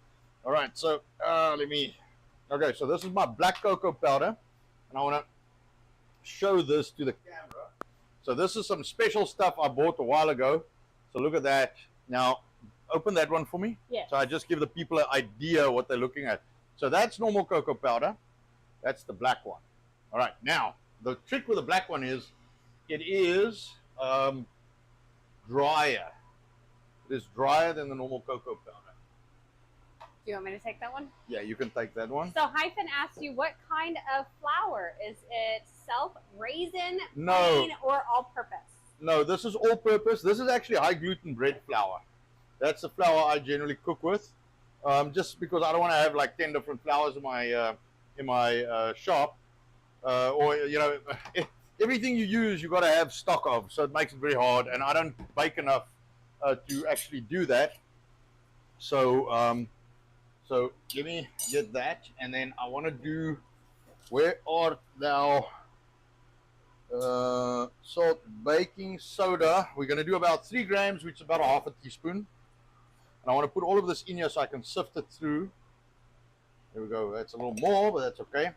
All right, so let me. Okay, so this is my black cocoa powder, and I want to show this to the camera. So this is some special stuff I bought a while ago. So look at that. Now, open that one for me. Yeah. So I just give the people an idea what they're looking at. So that's normal cocoa powder. That's the black one. All right. Now, the trick with the black one is it is drier. It is drier than the normal cocoa powder. Do you want me to take that one? Yeah, you can take that one. So Hyphen asked you, what kind of flour? Is it self-raisin, No. plain, or all-purpose? No, this is all-purpose. This is actually high gluten bread flour. That's the flour I generally cook with, just because I don't want to have like 10 different flours in my shop, or you know, everything you use you got to have stock of. So it makes it very hard, and I don't bake enough to actually do that. So so let me get that, and then I want to do. Where art thou? Salt, baking soda. We're going to do about 3 grams, which is about a half a teaspoon. And I want to put all of this in here so I can sift it through. There we go. That's a little more, but that's okay.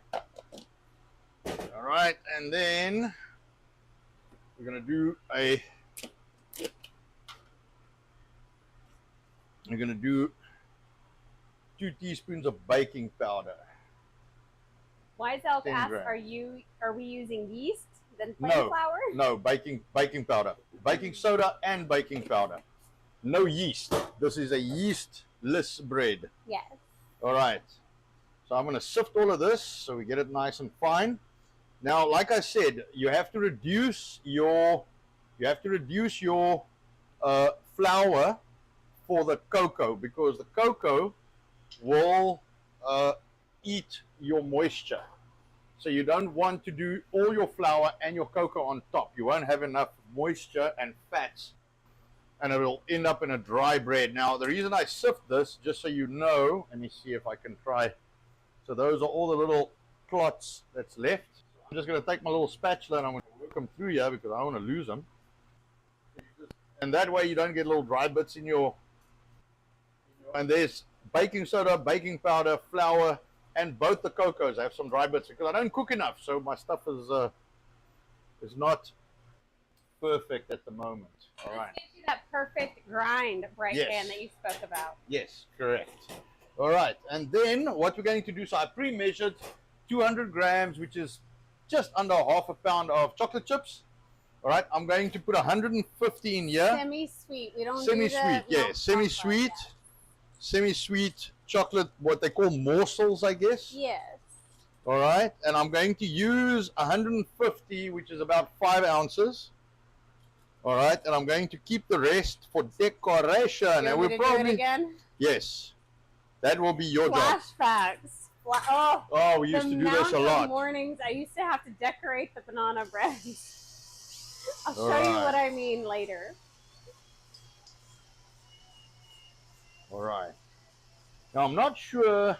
All right, and then we're going to do a. We're going to do 2 teaspoons of baking powder. Wise Elk 10 asks, grams. are we using yeast than plain No, flour? no, baking powder, baking soda, and baking powder. No yeast. This is a yeastless bread. Yes. All right. So I'm going to sift all of this so we get it nice and fine. Now, like I said, you have to reduce your flour for the cocoa, because the cocoa will eat your moisture. So you don't want to do all your flour and your cocoa on top. You won't have enough moisture and fats, and it will end up in a dry bread. Now, the reason I sift this, just so you know, let me see if I can try. So those are all the little clots that's left. I'm just going to take my little spatula and I'm going to work them through here because I don't want to lose them. And that way you don't get little dry bits in your. And there's baking soda, baking powder, flour, and both the cocos have some dry bits because I don't cook enough, so my stuff is not perfect at the moment. All right. Gives you that perfect grind, right, Yes. Dan, that you spoke about. Yes, correct. All right, and then what we're going to do, so I pre-measured 200 grams, which is just under half a pound of chocolate chips. All right, I'm going to put 150 in here. Semi-sweet. We don't Semi-sweet, do the yeah, semi-sweet. Semi-sweet chocolate, what they call morsels, I guess. Yes. All right, and I'm going to use 150, which is about 5 ounces. All right, and I'm going to keep the rest for decoration. You And want me we'll to probably do it again? yes, that will be your job. Flashbacks. Oh, we used to do this a The amount lot. of mornings I used to have to decorate the banana bread. I'll show All you right. what I mean later. All right. Now I'm not sure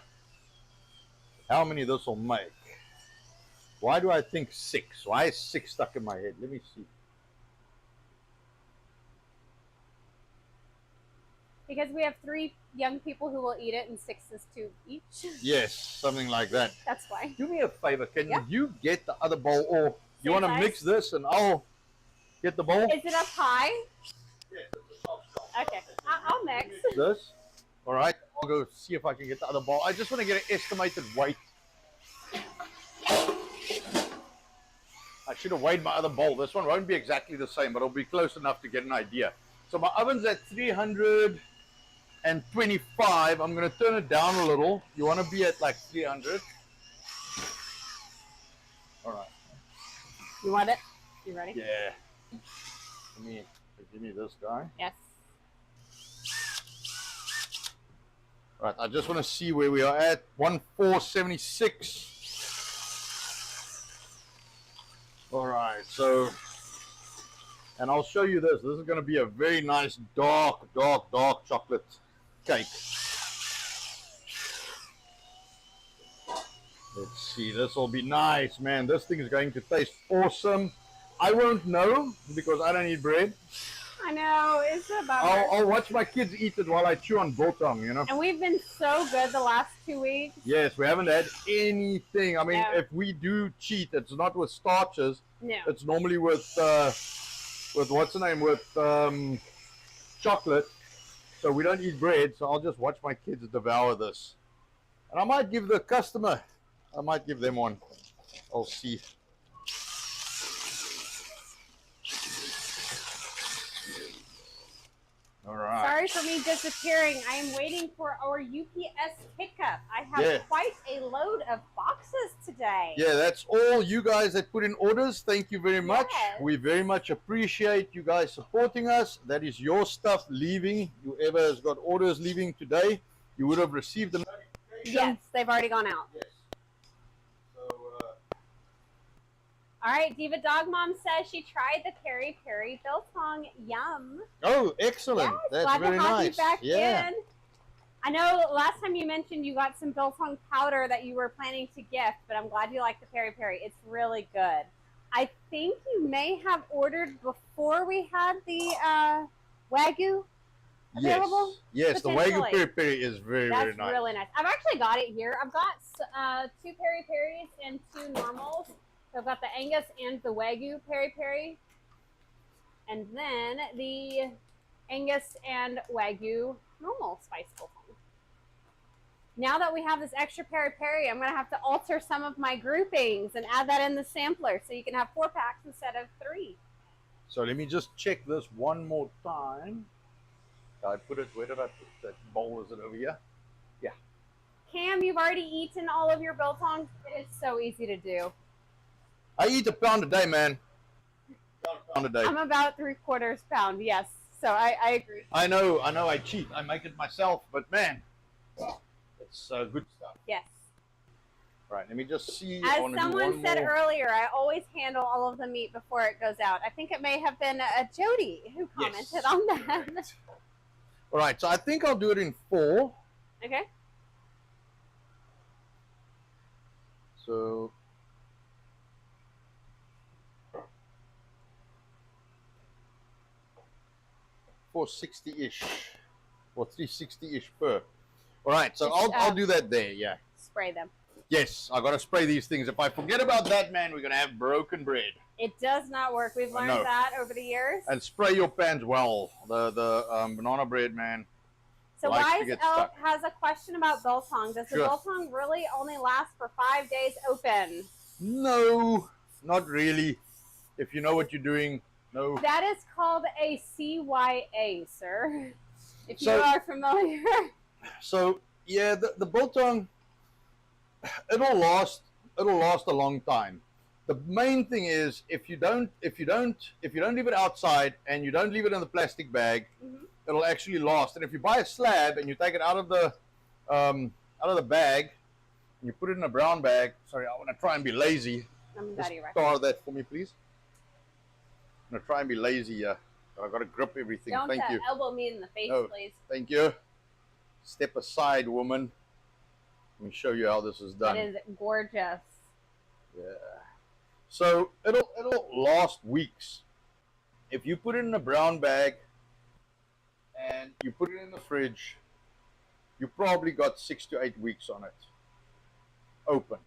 how many this will make. Why do I think 6? Why is 6 stuck in my head? Let me see. Because we have 3 young people who will eat it and 6 is 2 each. Yes, something like that. That's why. Do me a favor. Can Yeah. you get the other bowl, or you want to size? mix this and I'll get the bowl? Is it up high? Yes, it's a soft shell. Okay. I'll mix. This. All right. I'll go see if I can get the other bowl. I just want to get an estimated weight. I should have weighed my other bowl. This one won't be exactly the same, but it'll be close enough to get an idea. So my oven's at 300. 325. I'm going to turn it down a little. You want to be at like 300. All right. You want it? You ready? Yeah. Give me this guy. Yes. All right. I just want to see where we are at. 1476. All right. So, and I'll show you this. This is going to be a very nice dark chocolate cake. Let's see, this will be nice, man. This thing is going to taste awesome. I won't know because I don't eat bread. I know, it's a bummer. I'll watch my kids eat it while I chew on biltong, you know. And we've been so good the last 2 weeks. Yes, we haven't had anything. I mean, No. if we do cheat, it's not with starches. No. It's normally with what's the name, with chocolate. So we don't eat bread. So I'll just watch my kids devour this, and I might give the customer. I might give them one. I'll see. All right. Sorry for me disappearing. I am waiting for our UPS pickup. I have quite a load of boxes today. Yeah, that's all you guys that put in orders. Thank you very much. Yes. We very much appreciate you guys supporting us. That is your stuff leaving. Whoever has got orders leaving today, you would have received the notification. Yes, they've already gone out. Yes. All right, Diva Dog Mom says she tried the Peri Peri biltong. Yum. Oh, excellent. Yes, That's glad very to have nice. you back Yeah. in. I know last time you mentioned you got some biltong powder that you were planning to gift, but I'm glad you like the Peri Peri. It's really good. I think you may have ordered before we had the Wagyu available. Yes, the Wagyu Potentially. Peri Peri is very That's nice. really nice. I've actually got it here. I've got 2 Peri Peris and 2 normals. So I've got the Angus and the Wagyu Peri Peri. And then the Angus and Wagyu normal spice biltong. Now that we have this extra Peri Peri, I'm going to have to alter some of my groupings and add that in the sampler so you can have 4 packs instead of 3. So let me just check this one more time. I put it, where did I put that bowl? Is it over here? Yeah. Cam, you've already eaten all of your biltongs. It is so easy to do. I eat a pound a day, man. About a pound a day. I'm about 3/4 pound, yes. So I agree. I know, I cheat. I make it myself, but man, it's good stuff. Yes. Right, let me just see. As someone said earlier, I always handle all of the meat before it goes out. I think it may have been Jody who commented on that. Correct. All right, so I think I'll do it in 4. Okay. So 460-ish or 360-ish per. All right, so I'll do that there. Yeah. Spray them. Yes, I got to spray these things. If I forget about that, man, we're gonna have broken bread. It does not work. We've learned that over the years. And spray your pans well. The banana bread, man. So Wise Elk has a question about biltong. Does the biltong really only last for 5 days open? No, not really. If you know what you're doing, no. That is called a CYA, sir. If you are familiar. So yeah, the biltong, it'll last a long time. The main thing is if you don't leave it outside and you don't leave it in the plastic bag, it'll actually last. And if you buy a slab and you take it out of the bag and you put it in a brown bag, sorry, I want to try and be lazy. Just star that for me, please. I'm gonna try and be lazy here. I've got to grip everything. Thank you. Don't elbow me in the face, please. Thank you. Step aside, woman. Let me show you how this is done. It is gorgeous. Yeah. So it'll last weeks. If you put it in a brown bag and you put it in the fridge, you probably got 6 to 8 weeks on it. Open.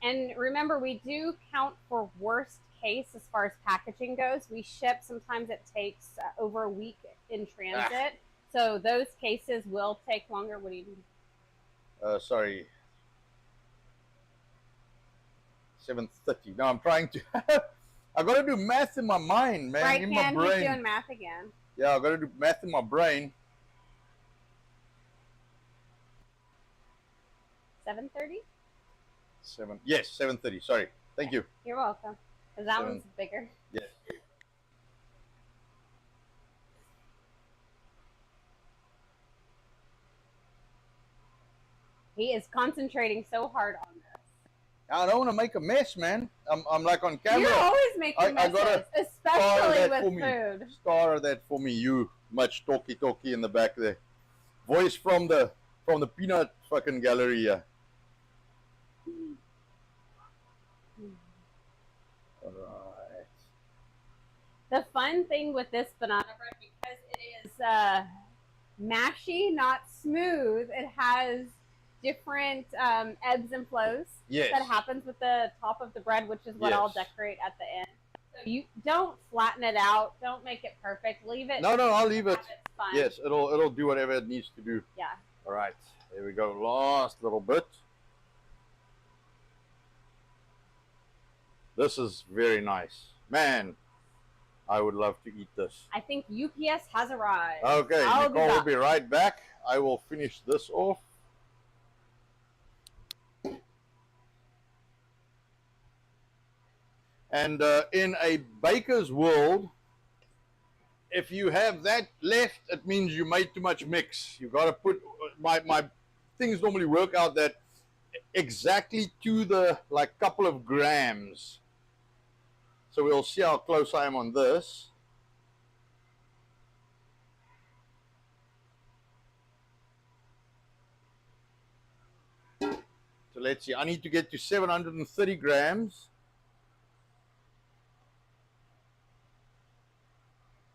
And remember, we do count for worst case as far as packaging goes. We ship, sometimes it takes over a week in transit. So those cases will take longer. What do you mean? Sorry. 7:30. No, I'm trying to. I got to do math in my mind, man. Right, in Cam, my brain. he's doing math again. Yeah, I've got to do math in my brain. 7:30. Yes, 7:30. Sorry. Thank you. You're welcome. Because that one's bigger. Yes. He is concentrating so hard on this. I don't want to make a mess, man. I'm like on camera. You're always making messes, especially with food. Star that for me, you much talky in the back there. Voice from the peanut fucking gallery here. Alright. The fun thing with this banana bread, because it is mashy, not smooth, it has different ebbs and flows that happens with the top of the bread, which is what I'll decorate at the end. So you don't flatten it out, don't make it perfect, leave it. No, I'll leave it. Fun. Yes, it'll do whatever it needs to do. Yeah. All right, here we go. Last little bit. This is very nice, man. I would love to eat this. I think UPS has arrived. Okay, Nicole will be right back. I will finish this off. And in a baker's world, if you have that left, it means you made too much mix. You got to put my things normally work out that exactly to the like couple of grams. So we'll see how close I am on this. So let's see. I need to get to 730 grams.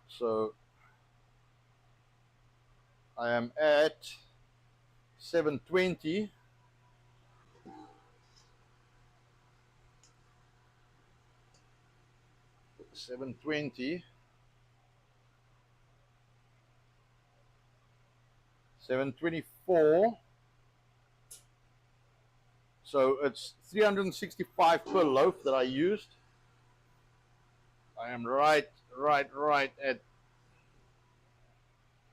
So I am at 720. $7.24. So it's 365 per loaf that I used. I am right at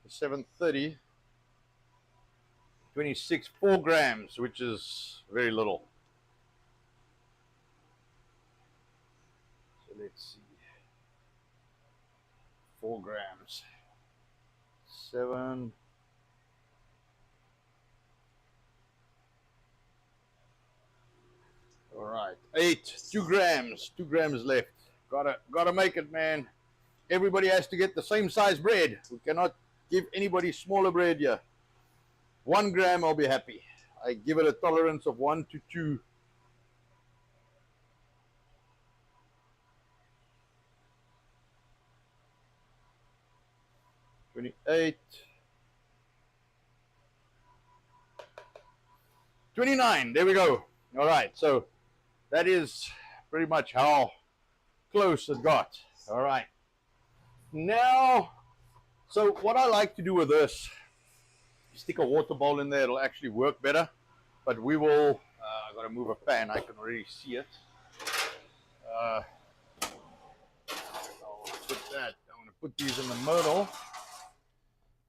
730. 4 grams, which is very little. So let's see. 4 grams. 7. All right. 8. 2 grams. 2 grams left. Gotta make it, man. Everybody has to get the same size bread. We cannot give anybody smaller bread here. 1 gram, I'll be happy. I give it a tolerance of 1 to 2. $28. 29. There we go. All right. So that is pretty much how close it got. All right. Now, so what I like to do with this, stick a water bowl in there. It'll actually work better. But we will. I gotta move a pan. I can already see it. I'll put that. I'm gonna put these in the middle.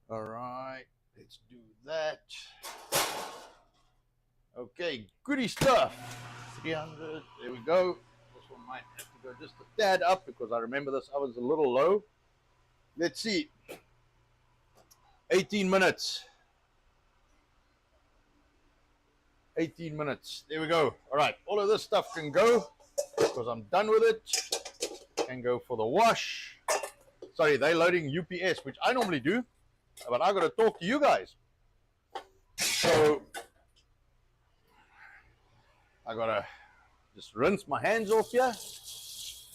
All right, let's do that. Okay, goody stuff. 300, there we go. This one might have to go just a tad up because I remember this oven's a little low. Let's see. 18 minutes. 18 minutes. There we go. All right, all of this stuff can go because I'm done with it. Can go for the wash. Sorry, they're loading UPS, which I normally do. But I got to talk to you guys. So I got to just rinse my hands off here.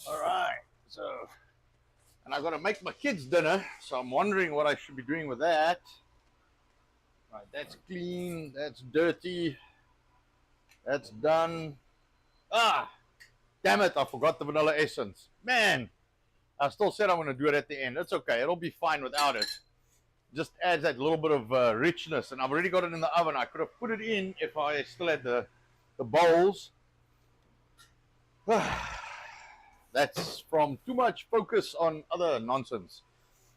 All right. So, and I got to make my kids dinner. So I'm wondering what I should be doing with that. All right. That's clean. That's dirty. That's done. Ah, damn it. I forgot the vanilla essence. Man, I still said I'm going to do it at the end. That's okay. It'll be fine without it. Just adds that little bit of richness, and I've already got it in the oven. I could have put it in if I still had the bowls. That's from too much focus on other nonsense.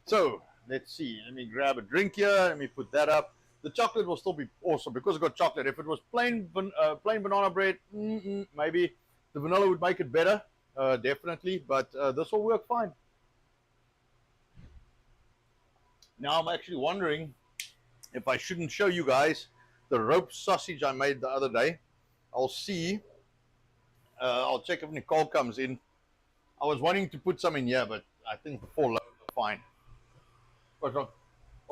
So let's see. Let me grab a drink here. Let me put that up. The chocolate will still be awesome because it's got chocolate. If it was plain banana bread, maybe the vanilla would make it better, definitely. But this will work fine. Now I'm actually wondering if I shouldn't show you guys the rope sausage I made the other day. I'll see. I'll check if Nicole comes in. I was wanting to put some in here, but I think the 4 loaves are fine. What's wrong?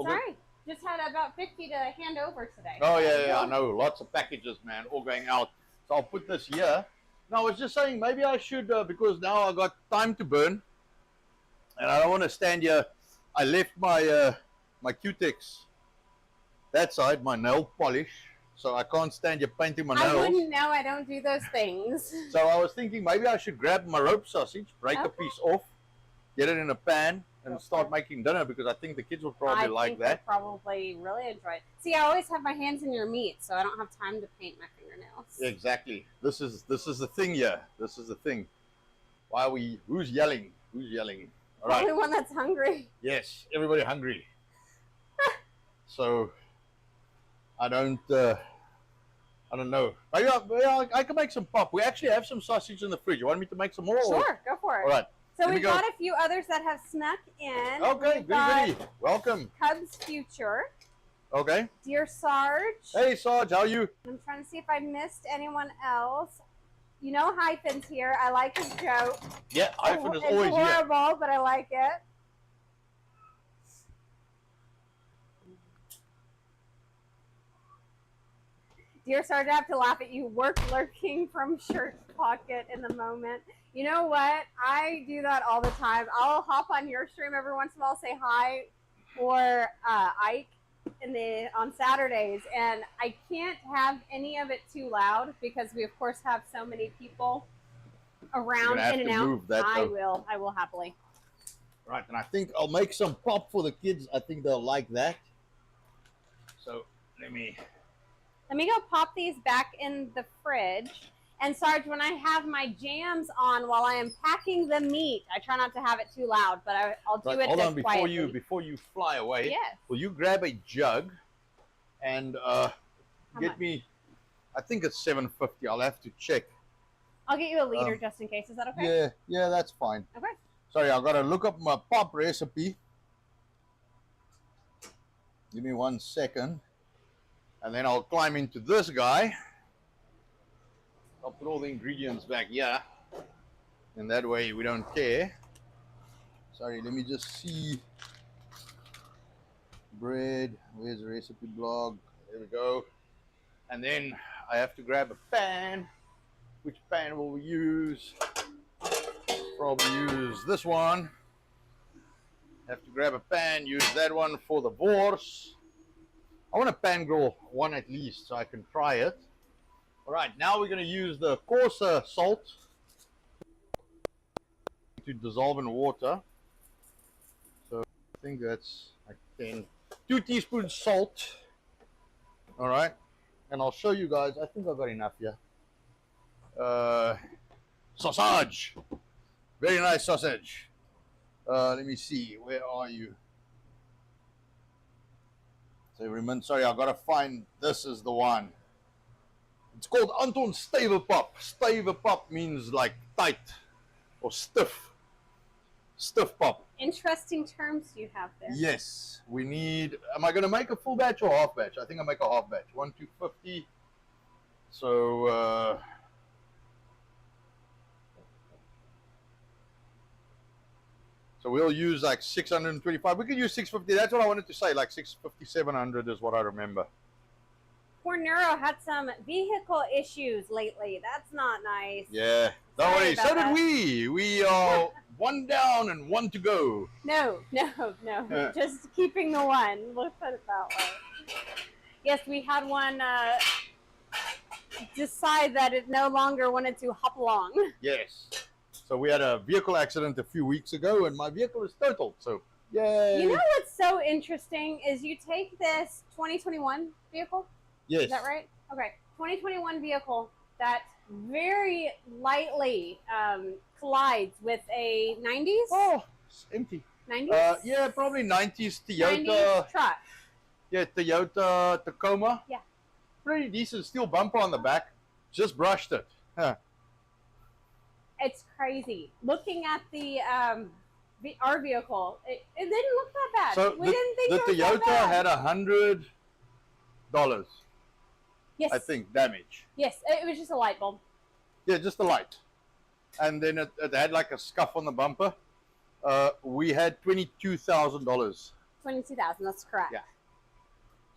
Sorry, just had about 50 to hand over today. Oh, yeah, I know. Lots of packages, man, all going out. So I'll put this here. Now, I was just saying, maybe I should, because now I got time to burn, and I don't want to stand here. I left my my Q-Tex that side, my nail polish, so I can't stand here painting my nails. I wouldn't know. I don't do those things. So I was thinking maybe I should grab my rope sausage, break a piece off, get it in a pan, and start making dinner, because I think the kids will probably like that. Probably really enjoy it. See, I always have my hands in your meat, so I don't have time to paint my fingernails. Exactly. This is the thing here. This is the thing. Why are we? Who's yelling? Who's yelling? All right. Only one that's hungry. Yes, everybody hungry. So I don't know. Maybe I can make some pop. We actually have some sausage in the fridge. You want me to make some more? Sure, go for it. All right. So we've got a few others that have snuck in. Okay, goody. Welcome. Cubs Future. Okay. Dear Sarge. Hey, Sarge, how are you? I'm trying to see if I missed anyone else. You know Hyphen's here. I like his joke. Yeah, Hyphen is always here. It's horrible, but I like it. Dear Sarge, I have to laugh at you. Work lurking from shirt pocket in the moment. You know what? I do that all the time. I'll hop on your stream every once in a while, say hi, or Ike on Saturdays, and I can't have any of it too loud because we of course have so many people around in and out. I will happily. Right, and I think I'll make some pop for the kids. I think they'll like that. So let me go pop these back in the fridge. And Sarge, when I have my jams on while I am packing the meat, I try not to have it too loud, but I'll do it quietly. Hold on, before you fly away. Yes. Will you grab a jug and get me? I think it's $7.50. I'll have to check. I'll get you a liter just in case. Is that okay? Yeah, that's fine. Okay. Sorry, I've got to look up my pop recipe. Give me 1 second, and then I'll climb into this guy. I'll put all the ingredients back here, and that way we don't care. Sorry, let me just see. Bread, where's the recipe blog? There we go. And then I have to grab a pan. Which pan will we use? Probably use this one. Have to grab a pan, use that one for the wors. I want a pan grill one at least so I can try it. All right, now we're going to use the coarser salt to dissolve in water. So I think that's like 2 teaspoons salt. All right, and I'll show you guys. I think I've got enough here. Sausage, very nice sausage. Let me see, where are you? So remember, sorry, I've got to find, this is the one. It's called Anton Stave Pop. Stave Pop means like tight or stiff. Stiff pop. Interesting terms you have there. Yes, we need, am I going to make a full batch or half batch? I think I'll make a half batch. 1 to 50. So, so we'll use like 625. We could use 650. That's what I wanted to say. Like 650, 700 is what I remember. Poor Neuro had some vehicle issues lately. That's not nice. Yeah. Don't worry. So did we. We are 1 down and 1 to go. No. Just keeping the one. Let's put it that way. Yes, we had one decide that it no longer wanted to hop along. Yes. So we had a vehicle accident a few weeks ago, and my vehicle is totaled. So, yay. You know what's so interesting is you take this 2021 vehicle. Yes. Is that right? Okay. 2021 vehicle that very lightly collides with a 90s. Oh, it's empty. 90s? Yeah, probably 90s 90s Toyota. truck. Yeah, Toyota Tacoma. Yeah. Pretty decent steel bumper on the back. Just brushed it. Huh. It's crazy. Looking at our vehicle, it didn't look that bad. So we didn't think the it was that Toyota bad. had $100, Yes. I think, damage. Yes, it was just a light bulb. Yeah, just the light. And then it had like a scuff on the bumper. We had $22,000. 22,000. That's correct. Yeah.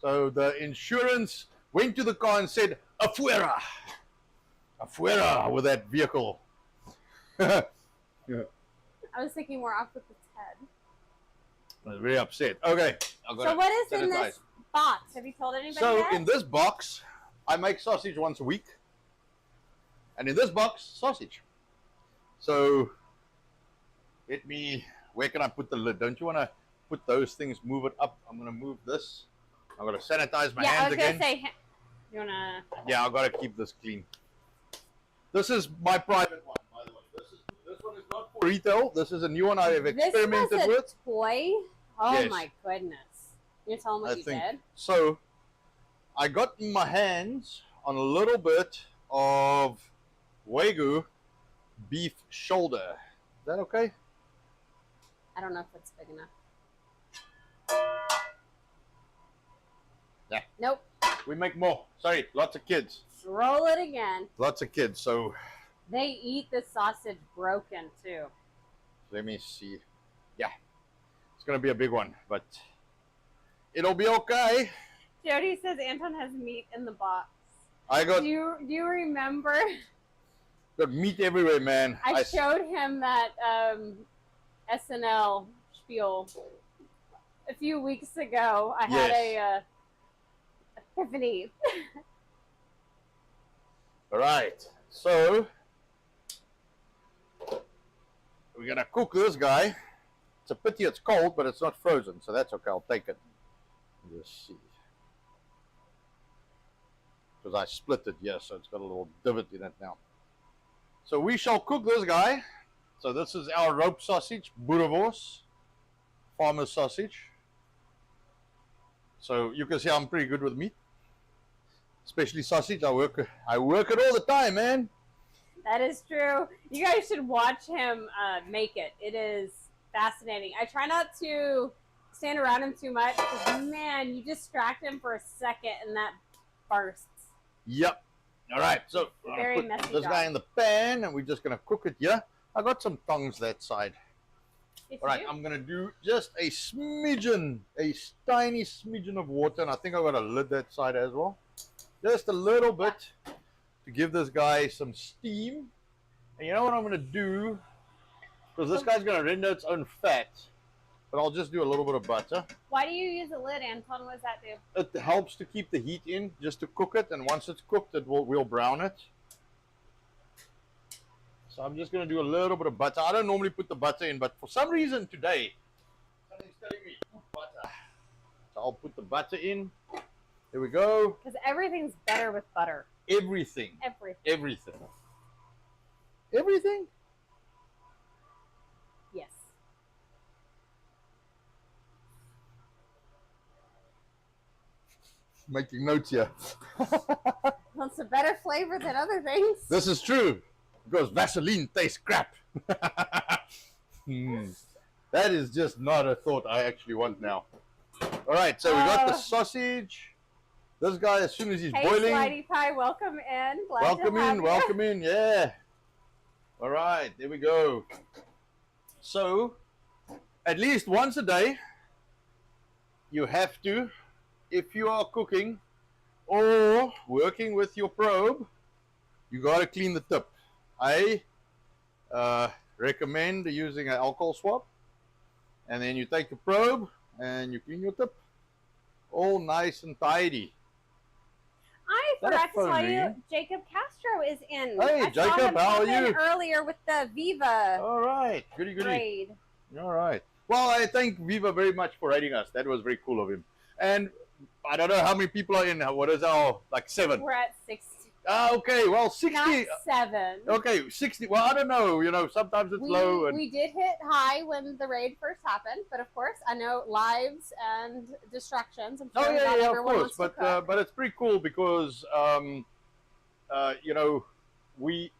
So the insurance went to the car and said, "Afuera, afuera with that vehicle." Yeah. I was thinking more off with its head. I was very upset. Okay. So what is in this box? Have you told anybody So yet? in this box, I make sausage once a week. And in this box, sausage. So where can I put the lid? Don't you want to put those things, move it up? I'm going to move this. I'm going to sanitize my hands again. I was going to say, you want to... Yeah, I've got to keep this clean. This is my private one, by the way. This one is not for retail. This is a new one I have experimented with. This was a toy? Oh Yes. my goodness. You're telling me what you did? So, I got in my hands on a little bit of Wagyu beef shoulder. Is that okay? I don't know if it's big enough. Yeah. Nope. We make more. Sorry, lots of kids. Roll it again. Lots of kids, so They eat the sausage broken too. let me see. Yeah, it's going to be a big one, but it'll be okay. Jody says Anton has meat in the box. I got Do you remember? got meat everywhere, man. I showed him that SNL spiel a few weeks ago. I had a epiphany. All right, so we're gonna cook this guy. It's a pity it's cold, but it's not frozen, so that's okay. I'll take it. Let's see, because I split it, yes, so it's got a little divot in it now. So we shall cook this guy. So this is our rope sausage, boerewors, farmer's sausage. So you can see I'm pretty good with meat, especially sausage. I work it all the time, man. That is true. You guys should watch him make it. It is fascinating. I try not to stand around him too much because, man, you distract him for a second and that bursts. Yep. All right, so Very put messy this job. guy in the pan, and we're just gonna cook it here. I got some tongs that side. All right, I'm gonna do just a smidgen, a tiny smidgen of water, and I think I got a lid that side as well. Just a little bit to give this guy some steam. And you know what I'm gonna do? Because this guy's gonna render its own fat, but I'll just do a little bit of butter. Why do you use a lid, Anton? What does that do? It helps to keep the heat in, just to cook it, and once it's cooked, we'll brown it. So I'm just going to do a little bit of butter. I don't normally put the butter in, but for some reason today, something's telling me put butter. So I'll put the butter in. There we go. Because everything's better with butter. Everything. Everything. Everything? Yes. Making notes here. Well, it's a better flavor than other things. This is true, because Vaseline tastes crap. That is just not a thought I actually want now. All right, so we got the sausage. This guy, as soon as he's boiling. Hey, Slidey Pie, welcome in. Welcome in, yeah. All right, there we go. So, at least once a day, you have to, if you are cooking or working with your probe, you got to clean the tip. I recommend using an alcohol swab, and then you take the probe and you clean your tip, all nice and tidy. I forgot to tell you, Jacob Castro is in. Hey, Jacob, how are you? Earlier with the Viva. All right, goody. Grade. All right. Well, I thank Viva very much for rating us. That was very cool of him. And I don't know how many people are in. What is our, like 7? We're at 60. Okay, well, 60. Not 7. Okay, 60. Well, I don't know. You know, sometimes it's low. And We did hit high when the raid first happened, but of course, I know lives and distractions. I'm sure not of everyone course. wants to cook. But it's pretty cool because you know, we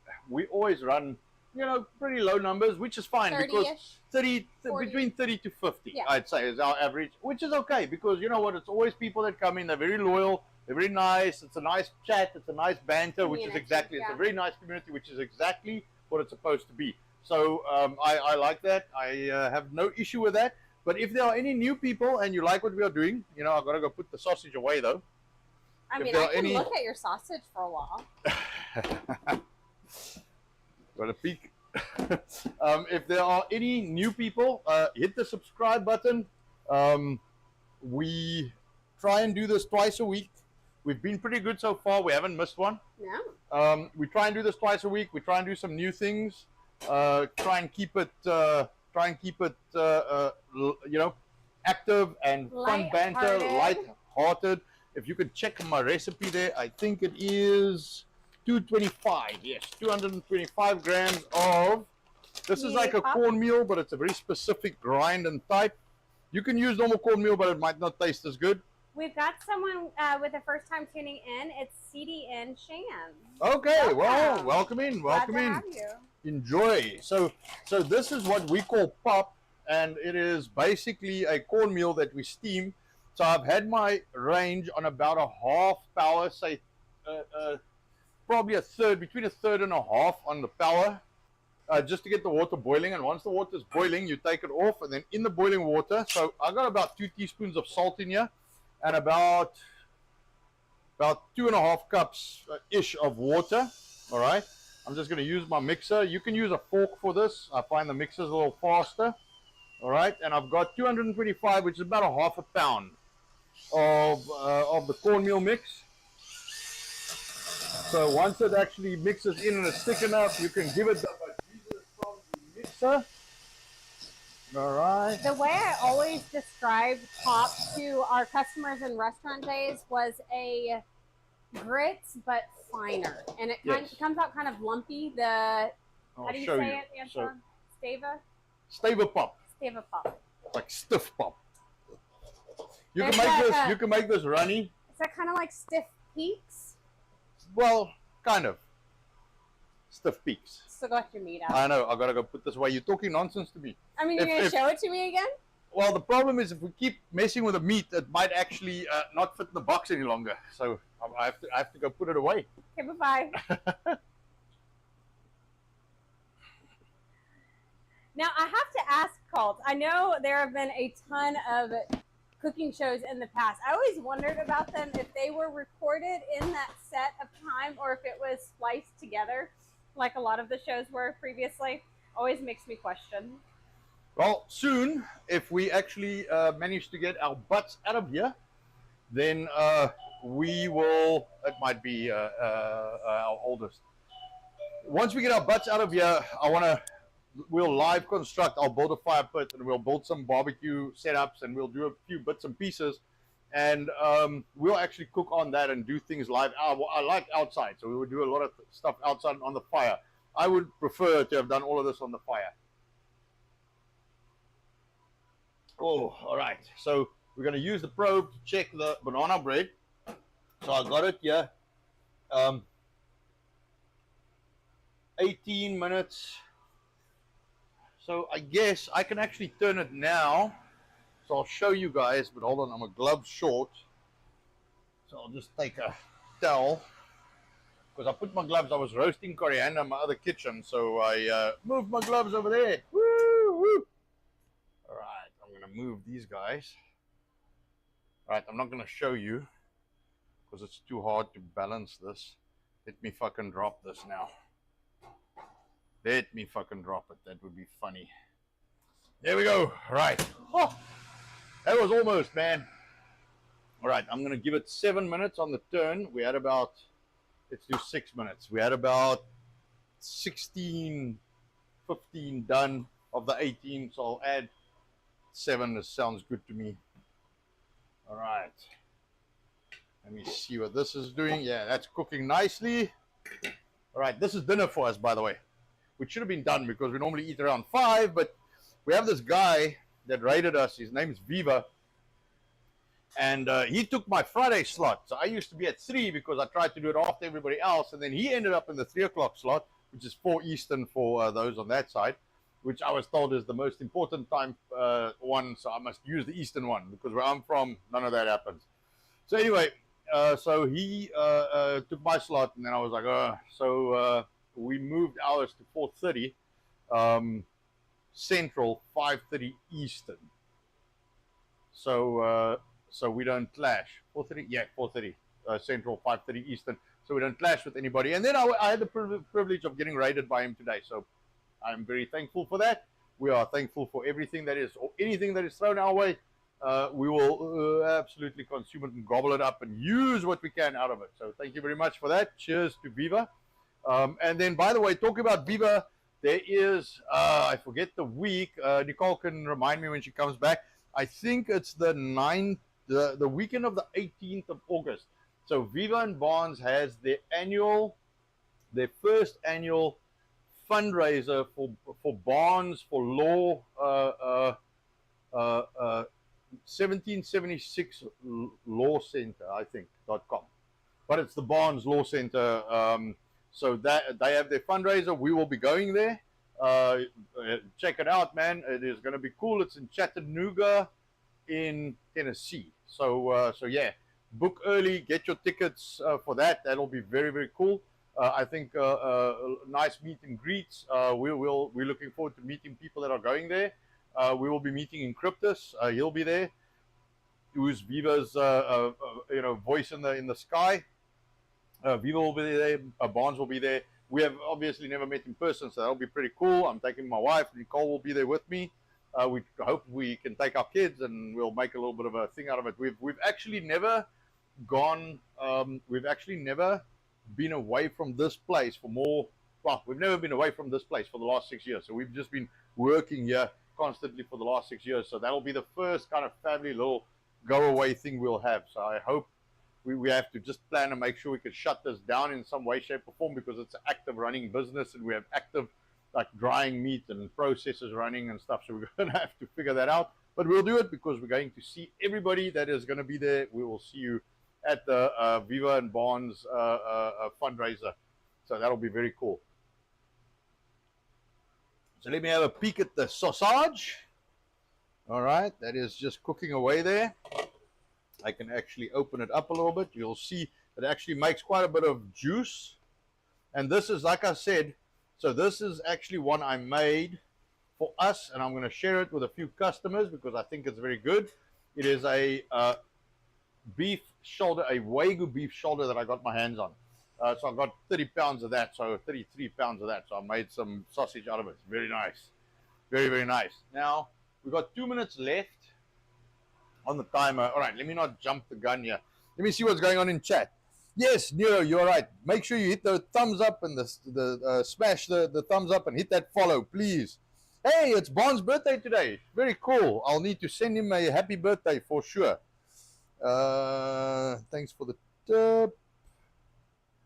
always run, you know, pretty low numbers, which is fine because 30-ish, 30 40. between 30 to 50, Yeah. I'd say, is our average, which is okay because you know what, it's always people that come in. They're very loyal. They're very nice. It's a nice chat. It's a nice banter, which is Community, exactly. yeah. It's a very nice community, which is exactly what it's supposed to be. So I like that. I have no issue with that. But if there are any new people and you like what we are doing, you know, I've got to go put the sausage away though. I mean, I can look at your sausage for a while. Got a peek. If there are any new people, hit the subscribe button. We try and do this twice a week. We've been pretty good so far. We haven't missed one. No. We try and do this twice a week. We try and do some new things. Try and keep it. You know, active and fun banter, light-hearted. If you could check my recipe there, I think it is 225. Yes, 225 grams of. This is like a cornmeal, but it's a very specific grind and type. You can use normal cornmeal, but it might not taste as good. We've got someone with a first time tuning in. It's CDN Shan. Okay, well, welcome in, Glad to have you. Enjoy. So this is what we call pop, and it is basically a cornmeal that we steam. So I've had my range on about a half power, say probably a third, between a third and a half on the power, just to get the water boiling. And once the water is boiling, you take it off, and then in the boiling water. So I got about 2 teaspoons of salt in here, and about 2.5 cups ish of water. All right. I'm just going to use my mixer. You can use a fork for this. I find the mixer's a little faster. All right. And I've got 225, which is about a half a pound of the cornmeal mix. So once it actually mixes in and it's thick enough, you can give it the from the mixer. All right. The way I always described pop to our customers in restaurant days was a grits, but finer, and it comes out kind of lumpy. How do you say it, Anton? Stava pop. Stava pop. Like stiff pop. You can make this. You can make this runny. Is that kind of like stiff peaks? Well, kind of. Stiff peaks. Still got your meat out. I know. I gotta go put this away. You're talking nonsense to me. I mean, you're gonna show it to me again? Well, the problem is if we keep messing with the meat, it might actually not fit in the box any longer. So I have to go put it away. Okay, bye-bye. Now, I have to ask, Colt, I know there have been a ton of cooking shows in the past. I always wondered about them, if they were recorded in that set of time or if it was spliced together, like a lot of the shows were previously. Always makes me question. Well, soon, if we actually manage to get our butts out of here, then we will, it might be our oldest. Once we get our butts out of here, we'll live construct. I'll build a fire pit and we'll build some barbecue setups and we'll do a few bits and pieces. And we'll actually cook on that and do things live. I like outside, so we would do a lot of stuff outside on the fire. I would prefer to have done all of this on the fire. Oh, all right. So we're going to use the probe to check the banana bread. So I got it here. 18 minutes. So I guess I can actually turn it now. So I'll show you guys, but hold on, I'm a glove short. So I'll just take a towel. Because I put my gloves, I was roasting coriander in my other kitchen. So I moved my gloves over there. Woo, woo. All right, I'm going to move these guys. All right, I'm not going to show you because it's too hard to balance this. Let me fucking drop this now. Let me fucking drop it. That would be funny. There we go. All right. Oh, that was almost, man. All right, I'm going to give it 7 minutes on the turn. We had about, let's do 6 minutes. We had about 16, 15 done of the 18. So I'll add 7. This sounds good to me. All right. Let me see what this is doing. Yeah, that's cooking nicely. All right, this is dinner for us, by the way, which should have been done because we normally eat around 5, but we have this guy that raided us. His name is Viva, and he took my Friday slot. So I used to be at 3 because I tried to do it after everybody else, and then he ended up in the 3 o'clock slot, which is 4 Eastern for those on that side, which I was told is the most important time one, so I must use the Eastern one because where I'm from, none of that happens. So anyway, so he took my slot, and then I was like, we moved ours to 4:30 Central, 5:30 Eastern. So we don't clash. 4:30, yeah, 4:30 Central, 5:30 Eastern. So we don't clash with anybody. And then I had the privilege of getting raided by him today. So I'm very thankful for that. We are thankful for everything that is, or anything that is thrown our way. We will absolutely consume it and gobble it up and use what we can out of it. So thank you very much for that. Cheers to Viva. And then, by the way, talking about Viva, there is, I forget the week. Nicole can remind me when she comes back. I think it's the 9th, the weekend of the 18th of August. So Viva and Barnes has their first annual fundraiser for Barnes for Law 1776 Law Center, I think .com, but it's the Barnes Law Center. So that they have their fundraiser. We will be going there. Check it out, man. It is going to be cool. It's in Chattanooga, in Tennessee. So yeah, book early, get your tickets for that. That'll be very, very cool. I think nice meet and greets. We're looking forward to meeting people that are going there. We will be meeting Encryptus. He'll be there. Who's Viva's voice in the sky. Viva will be there. Barnes will be there. We have obviously never met in person, so that'll be pretty cool. I'm taking my wife. Nicole will be there with me. We hope we can take our kids, and we'll make a little bit of a thing out of it. We've actually never gone. We've actually never been away from this place for more. Well, we've never been away from this place for the last 6 years. So we've just been working here constantly for the last 6 years. So that'll be the first kind of family little go away thing we'll have. So I hope we have to just plan and make sure we can shut this down in some way, shape, or form, because it's an active running business and we have active like drying meat and processes running and stuff. So we're going to have to figure that out. But we'll do it because we're going to see everybody that is going to be there. We will see you at the Viva and Barnes fundraiser. So that'll be very cool. So let me have a peek at the sausage. All right, that is just cooking away there. I can actually open it up a little bit. You'll see it actually makes quite a bit of juice. And this is, like I said, so this is actually one I made for us, and I'm going to share it with a few customers because I think it's very good. It is a beef shoulder, a Wagyu beef shoulder that I got my hands on. So I got 30 pounds of that, so 33 pounds of that. So I made some sausage out of it. Very nice. Very, very nice. Now, we've got 2 minutes left on the timer. All right, let me not jump the gun here. Let me see what's going on in chat. Yes, Nero, you're right. Make sure you hit the thumbs up and smash the thumbs up and hit that follow, please. Hey, it's Bond's birthday today. Very cool. I'll need to send him a happy birthday for sure. Thanks for the tip.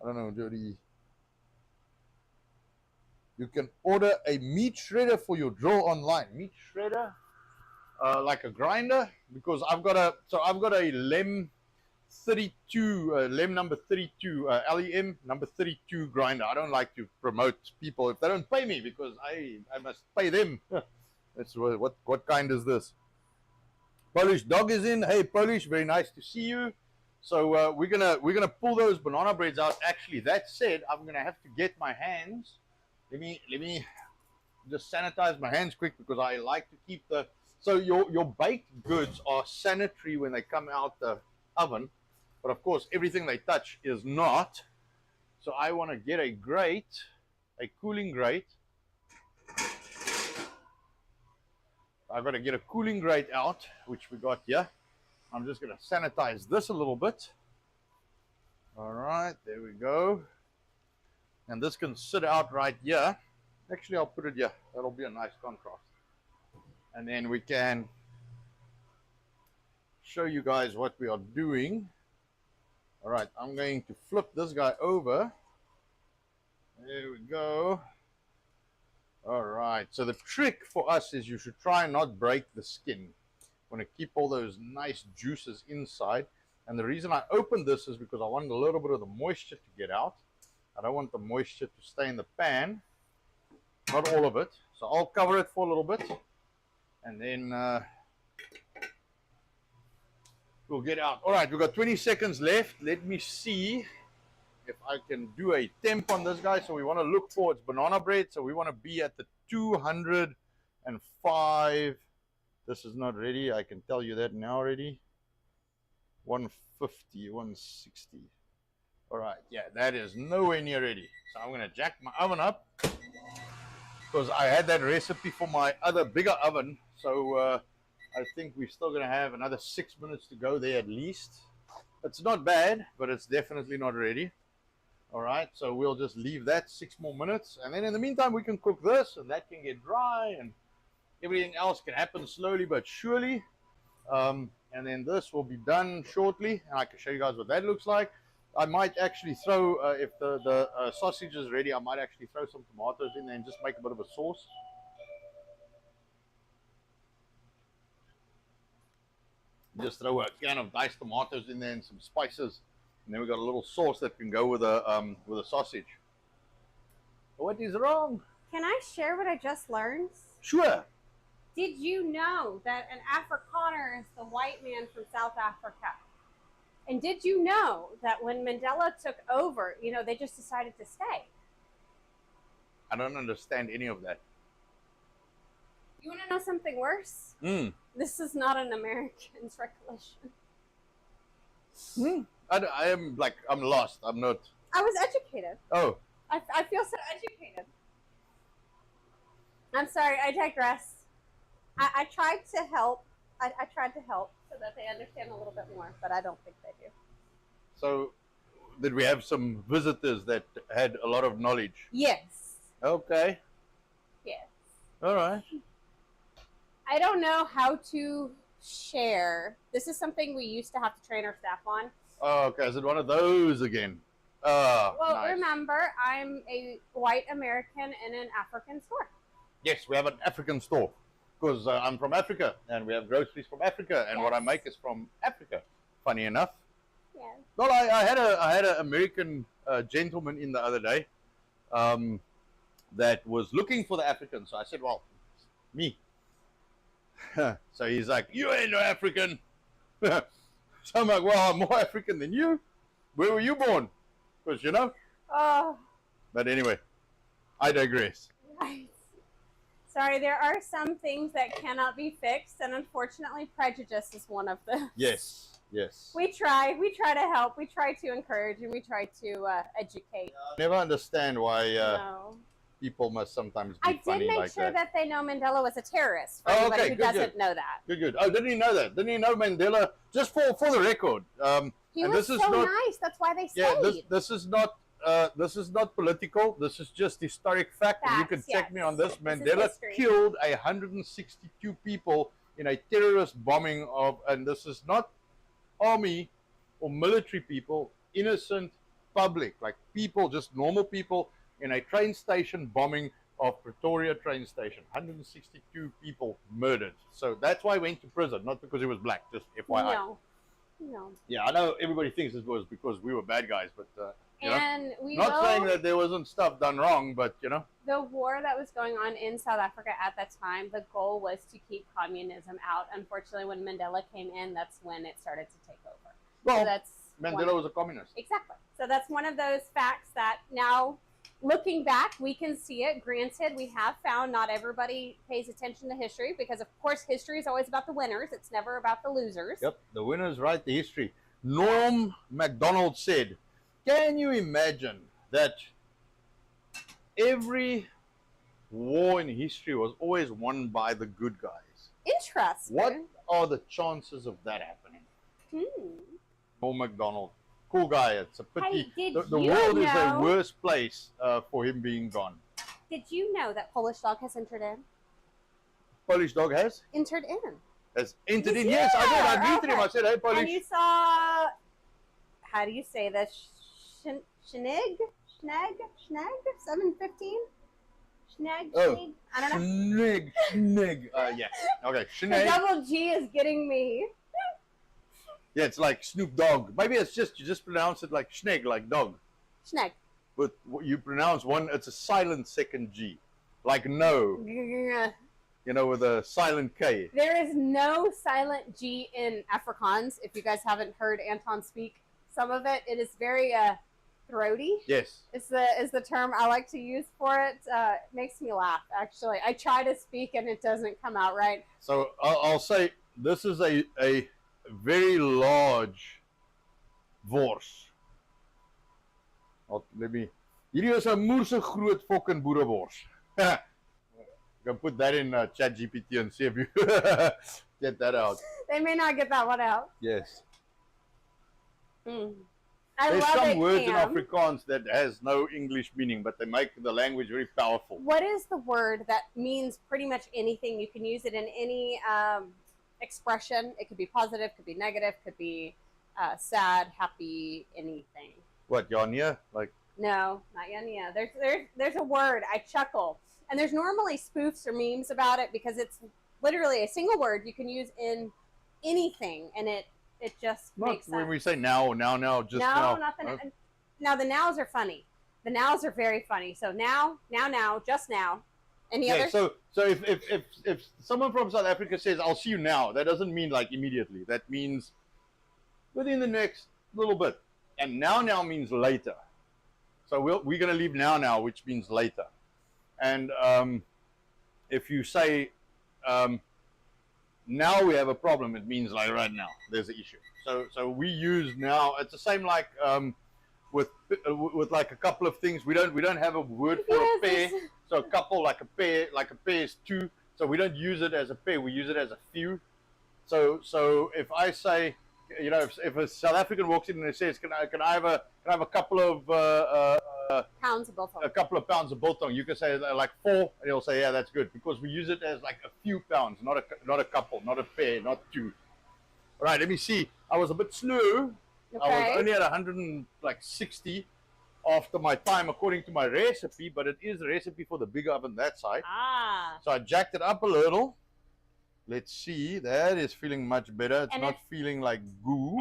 I don't know, Jody. You can order a meat shredder for your drill online. Meat shredder, like a grinder, because I've got a LEM 32, LEM number 32, LEM number 32 grinder. I don't like to promote people if they don't pay me because I must pay them. That's what kind is this? Polish dog is in. Hey Polish, very nice to see you. So we're gonna pull those banana breads out. Actually, that said, I'm gonna have to get my hands. Let me just sanitize my hands quick because I like to keep the. So your baked goods are sanitary when they come out the oven, but of course everything they touch is not. So I want to get a grate, a cooling grate. I've got to get a cooling grate out, which we got here. I'm just going to sanitize this a little bit. All right, there we go. And this can sit out right here. Actually, I'll put it here. That'll be a nice contrast. And then we can show you guys what we are doing. All right, I'm going to flip this guy over. There we go. All right, so the trick for us is you should try and not break the skin. Want to keep all those nice juices inside. And the reason I opened this is because I want a little bit of the moisture to get out. I don't want the moisture to stay in the pan. Not all of it. So I'll cover it for a little bit. And then we'll get out. All right, we've got 20 seconds left. Let me see if I can do a temp on this guy. So we want to look for, it's banana bread. So we want to be at the 205. This is not ready. I can tell you that now already. 150, 160. All right, yeah, that is nowhere near ready. So I'm going to jack my oven up because I had that recipe for my other bigger oven. So I think we're still going to have another 6 minutes to go there at least. It's not bad, but it's definitely not ready. All right, so we'll just leave that 6 more minutes. And then in the meantime, we can cook this and that can get dry and everything else can happen slowly but surely. And then this will be done shortly. And I can show you guys what that looks like. I might actually throw, if the sausage is ready, I might actually throw some tomatoes in there and just make a bit of a sauce. Just throw a can of diced tomatoes in there and some spices. And then we got a little sauce that can go with a sausage. What is wrong? Can I share what I just learned? Sure. Did you know that an Afrikaner is the white man from South Africa? And did you know that when Mandela took over, you know, they just decided to stay? I don't understand any of that. You want to know something worse? This is not an American's recollection. I am like, I'm lost. I'm not. I was educated. Oh. I feel so educated. I'm sorry, I digress. I tried to help. I tried to help so that they understand a little bit more, but I don't think they do. So, did we have some visitors that had a lot of knowledge? Yes. Okay. Yes. All right. I don't know how to share. This is something we used to have to train our staff on. Oh, okay. Is it one of those again? Oh, well, nice. Remember, I'm a white American in an African store. Yes, we have an African store because I'm from Africa and we have groceries from Africa and what I make is from Africa. Funny enough. Yeah. Well, I had an American gentleman in the other day that was looking for the African. So I said, well, me. So he's like, you ain't no African. So I'm like, well, I'm more African than you. Where were you born? Because, you know. Oh. But anyway, I digress. Right. Sorry, there are some things that cannot be fixed, and unfortunately, prejudice is one of them. Yes, yes. We try to help, we try to encourage, and we try to educate. I never understand why people must sometimes be funny like that. I did make sure that they know Mandela was a terrorist, for anybody who doesn't know that. Good. Oh, didn't he know that? Didn't he know Mandela? Just for the record. He was so nice, that's why they stayed. Yeah, this is not political. This is just historic fact. Facts, and you can check me on this. Mandela history. killed 162 people in a terrorist bombing of, and this is not army or military people, innocent public, like people, just normal people in a train station bombing of Pretoria train station. 162 people murdered. So that's why he went to prison, not because he was black, just FYI. No. Yeah, I know everybody thinks it was because we were bad guys, but and we not saying that there wasn't stuff done wrong, but you know. The war that was going on in South Africa at that time, the goal was to keep communism out. Unfortunately, when Mandela came in, that's when it started to take over. Well, so that's Mandela was a communist. Exactly. So that's one of those facts that now, looking back, we can see it. Granted, we have found not everybody pays attention to history because, of course, history is always about the winners. It's never about the losers. Yep, the winners write the history. Norm MacDonald said, can you imagine that every war in history was always won by the good guys? Interesting. What are the chances of that happening? Norm MacDonald. Cool guy. It's a pity. Hey, the world is a worse place for him being gone. Did you know that Polish Dog has entered in? Polish Dog has? Entered in. Has entered in? Yes, I did. I greeted him. I said, hey, Polish. And you saw how do you say this? Schneg? 715? Schneg? Oh, Schneg? I don't know. Schneg. Yeah. Okay, The Schneg. double G is getting me. Yeah, it's like Snoop Dogg. Maybe it's just, you just pronounce it like Schneg, like dog. Schneg. But you pronounce one, it's a silent second G. Like no, you know, with a silent K. There is no silent G in Afrikaans. If you guys haven't heard Anton speak some of it, it is very throaty. Yes. Is the term I like to use for it. It makes me laugh, actually. I try to speak and it doesn't come out right. So I'll say this is a very large wors. Let me. Hierdie is 'n moerse groot fucking boerewors. You can put that in ChatGPT and see if you get that out. They may not get that one out. Yes. I There's love some it, words in Cam. Afrikaans that has no English meaning, but they make the language very powerful. What is the word that means pretty much anything? You can use it in any expression. It could be positive, could be negative, could be sad, happy, anything. What, Yanya? Like, No, not Yanya. There's a word. I chuckle. And there's normally spoofs or memes about it because it's literally a single word you can use in anything, and it just not makes sense. when we say now, just no, now. nothing. Now the nows are funny. The nows are very funny. So now, just now. Any other? So if someone from South Africa says I'll see you now, that doesn't mean like immediately. That means within the next little bit. And now means later. So we're gonna leave now, which means later. And if you say now we have a problem, it means like right now there's an issue. So we use now. It's the same like with like a couple of things. We don't have a word for a pair. So a couple, like a pair is two. So we don't use it as a pair. We use it as a few. So if I say, you know, if a South African walks in and says, can I have a couple of pounds of biltong. A couple of pounds of biltong, you can say like 4, and he'll say, yeah, that's good, because we use it as like a few pounds, not a couple, not a pair, not 2. All right, let me see. I was a bit slow. Okay. I was only at 160 after my time according to my recipe, but it is a recipe for the big oven that side. So I jacked it up a little. Let's see. That is feeling much better. It's not feeling like goo.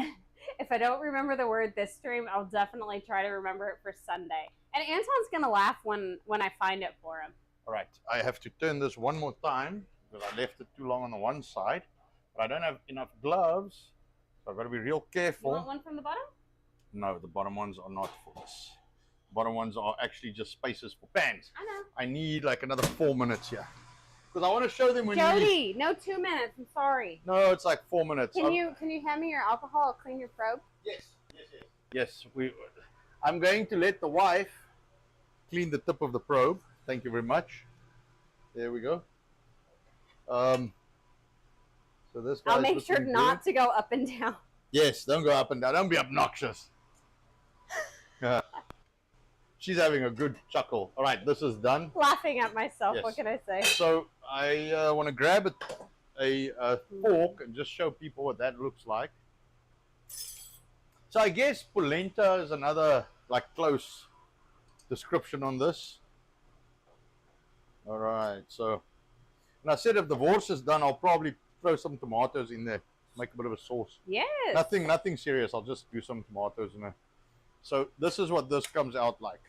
If I don't remember the word this stream, I'll definitely try to remember it for Sunday. And Anton's going to laugh when I find it for him. All right. I have to turn this one more time because I left it too long on the one side. But I don't have enough gloves, so I've got to be real careful. You want one from the bottom? No, the bottom ones are not for this. The bottom ones are actually just spaces for pans. I know. I need like another 4 minutes here. Because I want to show them when Jody, no 2 minutes. I'm sorry. No, it's like 4 minutes. Can you hand me your alcohol? I'll clean your probe. Yes. I'm going to let the wife clean the tip of the probe. Thank you very much. There we go. So this I'll make sure not to go up and down. Yes, don't go up and down. Don't be obnoxious. She's having a good chuckle. All right, this is done. Laughing at myself. Yes. What can I say? So I want to grab a fork and just show people what that looks like. So I guess polenta is another like close description on this. All right, so and I said if the wors is done, I'll probably throw some tomatoes in there, make a bit of a sauce. Yes. Nothing serious. I'll just do some tomatoes in there. So this is what this comes out like.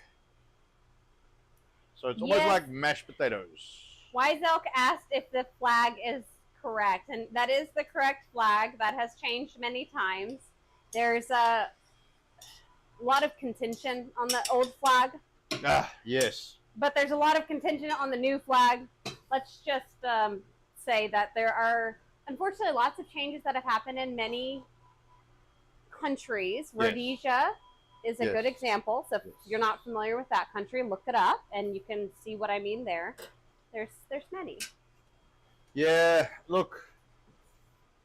So it's almost like mashed potatoes. Wise Elk asked if the flag is correct, and that is the correct flag. That has changed many times. There's a lot of contention on the old flag. Yes. But there's a lot of contention on the new flag. Let's just say that there are, unfortunately, lots of changes that have happened in many countries. Rhodesia is a good example. So if you're not familiar with that country, look it up, and you can see what I mean there. There's many. Yeah, look,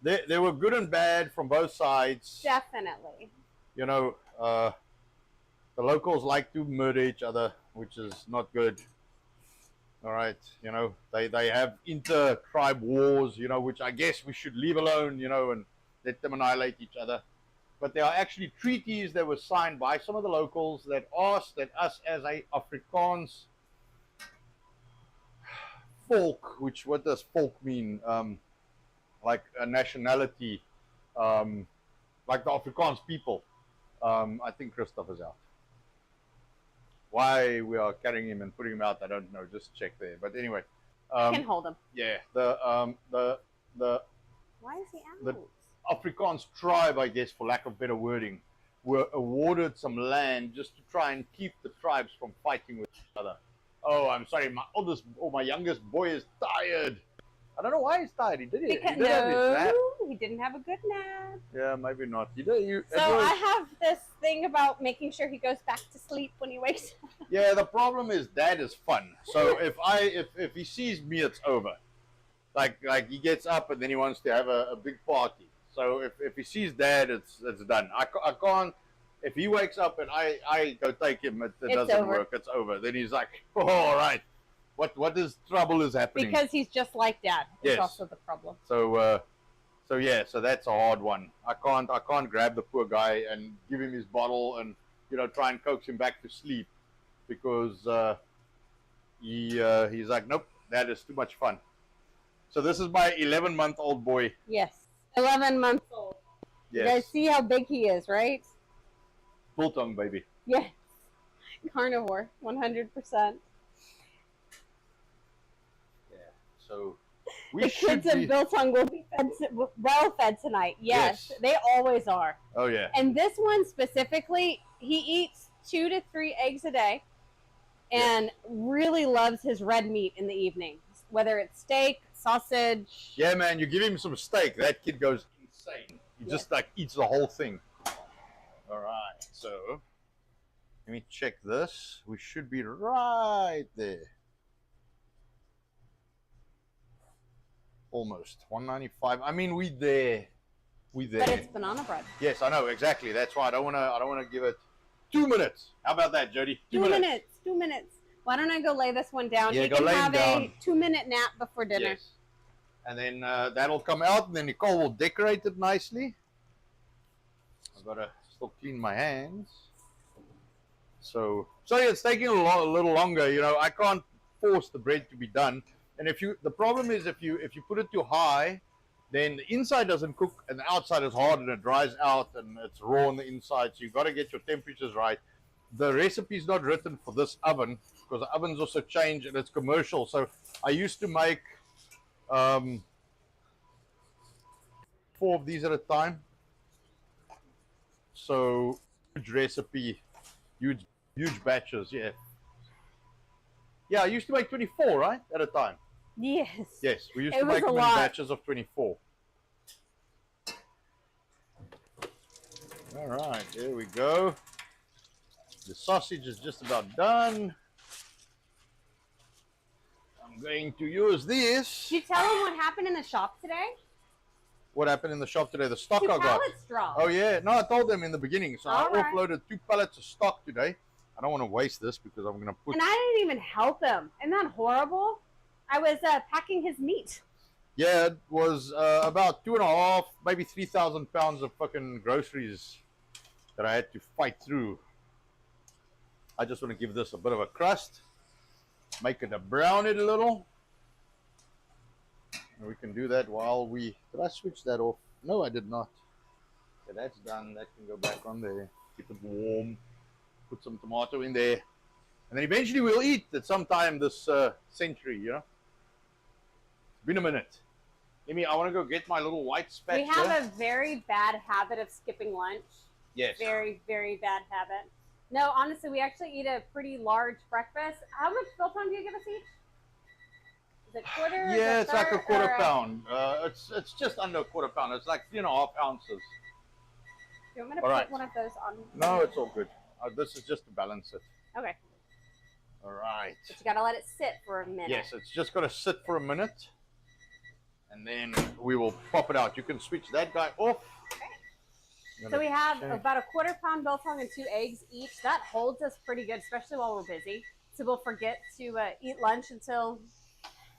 they were good and bad from both sides. Definitely. You know, the locals like to murder each other, which is not good. All right, you know, they have inter-tribe wars, you know, which I guess we should leave alone, you know, and let them annihilate each other. but there are actually treaties that were signed by some of the locals that asked that us as a Afrikaans folk, which what does folk mean? Like a nationality, like the Afrikaans people. I think Christoph is out. Why we are carrying him and putting him out, I don't know. Just check there. But anyway, Can hold him. yeah, the Why is he out? the Afrikaans tribe, I guess, for lack of better wording, were awarded some land just to try and keep the tribes from fighting with each other. Oh, I'm sorry, my oldest or my youngest boy is tired. I don't know why he's tired. He did it. Because, He did have his nap. no, he didn't have a good nap. Yeah, maybe not. You did. So I have this thing about making sure he goes back to sleep when he wakes up. Yeah, the problem is Dad is fun. So if he sees me, it's over. Like he gets up and then he wants to have a big party. So if he sees Dad, it's done. I can't. If he wakes up and I go take him, it doesn't over. work. It's over. Then he's like, oh, all right. What is trouble is happening? Because he's just like Dad. It's Yes. also the problem. So yeah, so that's a hard one. I can't grab the poor guy and give him his bottle and try and coax him back to sleep because he's like, nope, that is too much fun. So this is my 11-month-old boy. Yes. 11 months old. You guys Yes, see how big he is, right? biltong baby. Yes. Carnivore, 100%. Yeah. So we The should kids be. of Biltong will be well fed tonight. Yes, Yes. they always are. Oh yeah. And this one specifically, he eats 2 to 3 eggs a day and really loves his red meat in the evening, whether it's steak, sausage. Yeah, man. You give him some steak, that kid goes insane. He just like eats the whole thing. All right. So let me check this. We should be right there. Almost 195. I mean, we there. We there. But it's banana bread. Yes, I know exactly. That's why I don't want to give it 2 minutes. How about that, Jody? 2 minutes. 2 minutes. Why don't I go lay this one down? Yeah, You go can lay him have down. a 2-minute nap before dinner. Yes. And then that'll come out, and then Nicole will decorate it nicely. I've got to still clean my hands. So yeah, it's taking a little longer. I can't force the bread to be done. And the problem is if you put it too high, then the inside doesn't cook and the outside is hard and it dries out and it's raw on the inside. So you've got to get your temperatures right. The recipe is not written for this oven because the ovens also change and it's commercial. So I used to make 4 of these at a time. So huge recipe, huge batches. Yeah, I used to make 24, right, at a time. Yes. Yes, we used It to was make a many lot. batches of 24. All right, there we go. The sausage is just about done. I'm going to use this. Did you tell him what happened in the shop today? What happened in the shop today? The stock 2 I got. pallets dropped. Oh yeah, no, I told them in the beginning. So All I right. offloaded 2 pallets of stock today. I don't want to waste this because I'm going to put. And I didn't even help him. Isn't that horrible? I was packing his meat. Yeah, it was about 2.5, maybe 3,000 pounds of fucking groceries that I had to fight through. I just want to give this a bit of a crust, make it brown it a little. And we can do that while we. Did I switch that off? No, I did not. Okay, that's done. That can go back on there. Keep it warm. Put some tomato in there. And then eventually we'll eat at some time this century, It's been a minute. I want to go get my little white spatula. We have a very bad habit of skipping lunch. Yes. Very, very bad habit. No, honestly, we actually eat a pretty large breakfast. How much biltong do you give us each? Is it quarter? Is Yeah, it it's like a third, quarter or pound. It's just under a quarter pound. It's like 3.5 ounces. Do you want me to All put right. one of those on? No, it's all good. This is just to balance it. Okay. All right. But you gotta let it sit for a minute. Yes, it's just going to sit for a minute. And then we will pop it out. You can switch that guy off. Okay. So we have about a quarter pound biltong and 2 eggs each. That holds us pretty good, especially while we're busy. So we'll forget to eat lunch until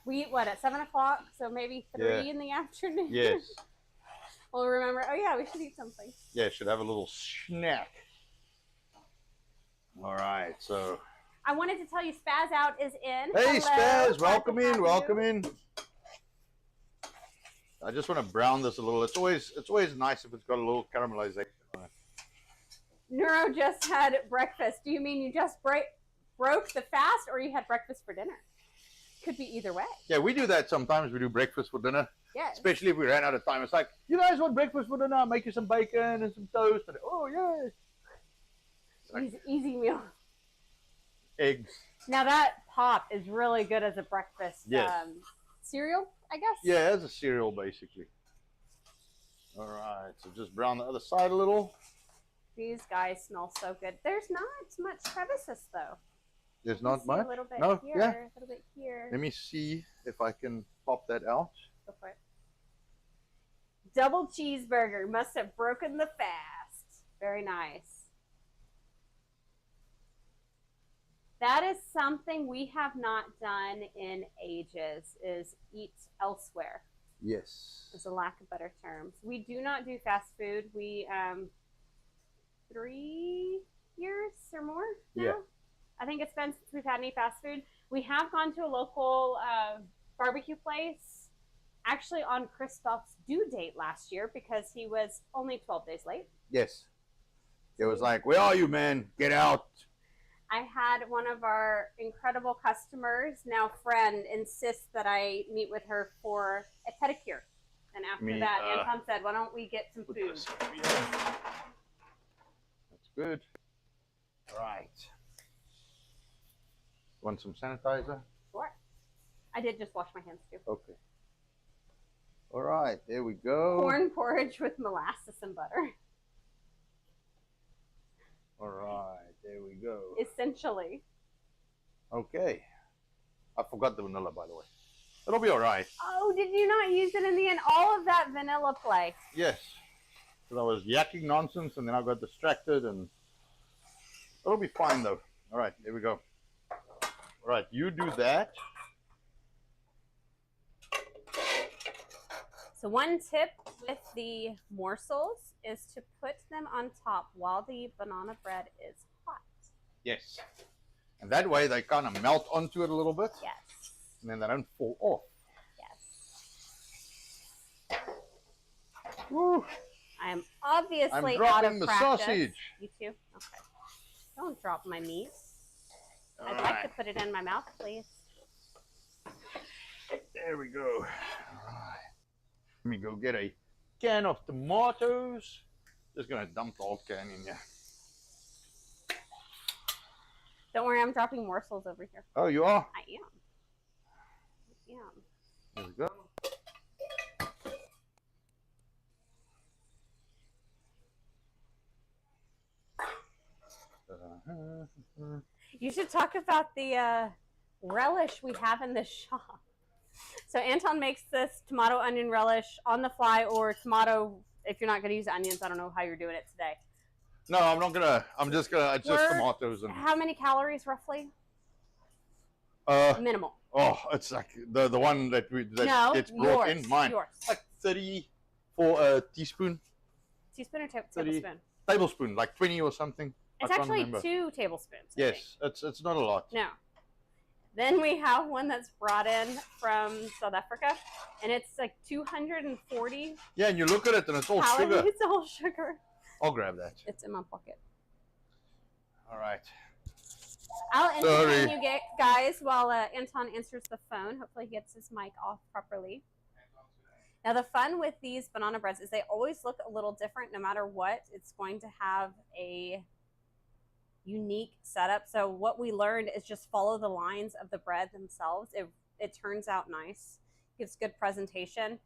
we eat, at 7 o'clock? So maybe 3 in the afternoon? Yes. We'll remember, oh yeah, we should eat something. Yeah, should have a little snack. All right, so. I wanted to tell you Spaz Out is in. Hey, Hello. Spaz, welcome in, welcome in. I just want to brown this a little. It's always nice if it's got a little caramelization on it. Neuro just had breakfast. Do you mean you just broke the fast, or you had breakfast for dinner? Could be either way. Yeah, we do that sometimes. We do breakfast for dinner. Yes. Especially if we ran out of time. It's like, you guys want breakfast for dinner? I'll make you some bacon and some toast. And, oh, yeah. Like, easy meal. Eggs. Now that pop is really good as a breakfast yes. cereal, I guess. Yeah, as a cereal, basically. All right, so just brown the other side a little. These guys smell so good. There's not much crevices, though. There's not much? A little bit no? here, Yeah. a little bit here. Let me see if I can pop that out. Go for it. Double cheeseburger. Must have broken the fast. Very nice. That is something we have not done in ages, is eat elsewhere. Yes. Is a lack of better terms. We do not do fast food. We, 3 years or more now? Yeah. I think it's been since we've had any fast food. We have gone to a local barbecue place, actually on Christoph's due date last year, because he was only 12 days late. Yes. It was like, where are you, man? Get out. I had one of our incredible customers, now friend, insist that I meet with her for a pedicure. And after that, Anton said, why don't we get some food? That's good. All right. Want some sanitizer? Sure. I did just wash my hands too. Okay. All right, there we go. Corn porridge with molasses and butter. All right, there we go. Essentially. Okay. I forgot the vanilla, by the way. It'll be all right. Oh, did you not use it in the end? All of that vanilla play. Yes. Because I was yakking nonsense and then I got distracted and it'll be fine though. All right, there we go. All right, you do that. So one tip with the morsels is to put them on top while the banana bread is hot. Yes. And that way they kind of melt onto it a little bit. Yes. And then they don't fall off. Yes. Woo. I am obviously I'm out dropping of the practice. sausage. You too? Okay. Don't drop my meat. All I'd right. like to put it in my mouth, please. There we go. All right. Let me go get a can of tomatoes. Just gonna dump the whole can in here. Don't worry, I'm dropping morsels over here. Oh, you are? I am. There we go. You should talk about the relish we have in the shop. So Anton makes this tomato onion relish on the fly, or tomato, if you're not going to use onions, I don't know how you're doing it today. No, I'm not gonna. I'm just gonna. It's just tomatoes and. How many calories roughly? Minimal. Oh, it's like the one that gets brought in. Mine. Yours. Like 30 for a teaspoon. Teaspoon or tablespoon? Tablespoon, like 20 or something. It's actually 2 tablespoons. I think. It's not a lot. No. Then we have one that's brought in from South Africa, and it's like 240. Yeah, and you look at it and it's all calories. sugar. It's all sugar. I'll grab that. It's in my pocket. All right. I'll entertain you guys while Anton answers the phone. Hopefully he gets his mic off properly. Now the fun with these banana breads is they always look a little different no matter what. It's going to have a unique setup. So what we learned is just follow the lines of the bread themselves. It turns out nice, gives good presentation.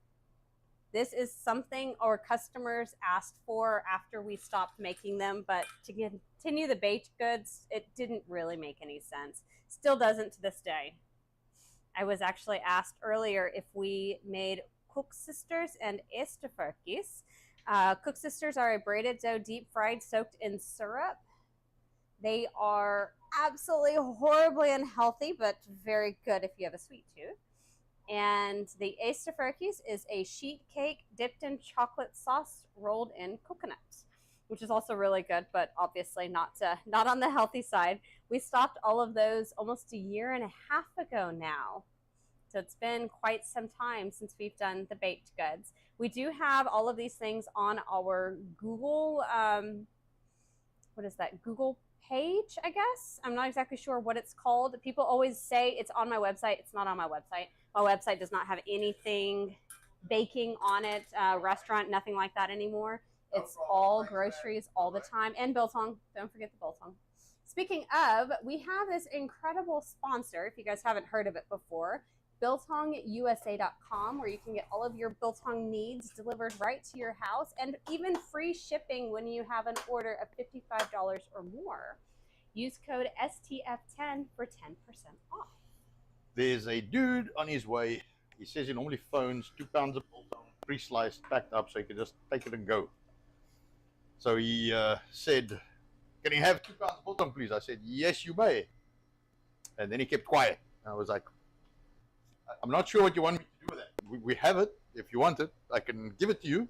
This is something our customers asked for after we stopped making them, but to continue the baked goods, it didn't really make any sense. Still doesn't to this day. I was actually asked earlier if we made Koeksisters and S.T.F. Koeksisters are a braided dough, deep fried, soaked in syrup. They are absolutely horribly unhealthy, but very good if you have a sweet tooth. And the S.T.F is a sheet cake dipped in chocolate sauce rolled in coconut, which is also really good, but obviously not on the healthy side. We stopped all of those almost a year and a half ago now. So it's been quite some time since we've done the baked goods. We do have all of these things on our Google, what is that, Google page, I guess? I'm not exactly sure what it's called. People always say it's on my website. It's not on my website. My website does not have anything baking on it, restaurant, nothing like that anymore. It's all groceries all the time. And biltong. Don't forget the biltong. Speaking of, we have this incredible sponsor, if you guys haven't heard of it before, biltongusa.com, where you can get all of your biltong needs delivered right to your house, and even free shipping when you have an order of $55 or more. Use code S.T.F. 10 for 10% off. There's a dude on his way. He says he normally phones 2 pounds of biltong, pre-sliced, packed up, so he can just take it and go. So he said, "Can you have 2 pounds of biltong, please?" I said, "Yes, you may." And then he kept quiet. I was like, "I'm not sure what you want me to do with it. We have it. If you want it, I can give it to you.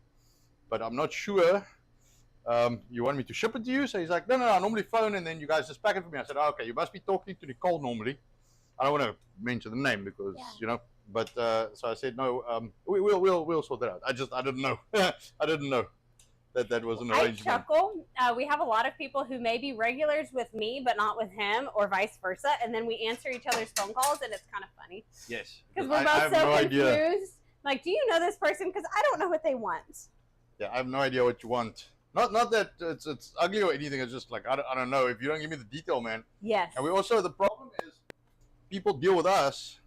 But I'm not sure you want me to ship it to you." So he's like, no, I normally phone and then you guys just pack it for me. I said, "Oh, okay, you must be talking to Nicole normally." I don't want to mention the name because, you know, but so I said, "No, we'll sort that out." I didn't know. I didn't know that was an arrangement. I chuckle. We have a lot of people who may be regulars with me, but not with him, or vice versa. And then we answer each other's phone calls, and it's kind of funny. Yes. Because we're both so confused. Like, do you know this person? Because I don't know what they want. Yeah, I have no idea what you want. Not that it's ugly or anything. It's just like, I don't know. If you don't give me the detail, man. Yes. And we also, the problem is, people deal with us,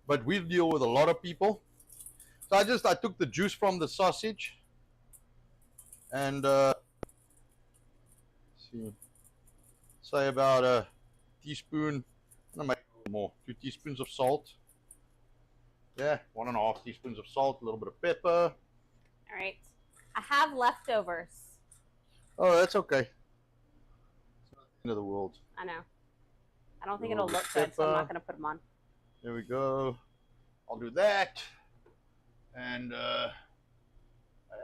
but we deal with a lot of people. So I took the juice from the sausage and see, say about a teaspoon, no, maybe a little more, 2 teaspoons of salt. Yeah, 1.5 teaspoons of salt, a little bit of pepper. All right. I have leftovers. Oh, that's okay. It's not the end of the world. I know. I don't think it'll look good, so I'm not going to put them on. There we go. I'll do that. And I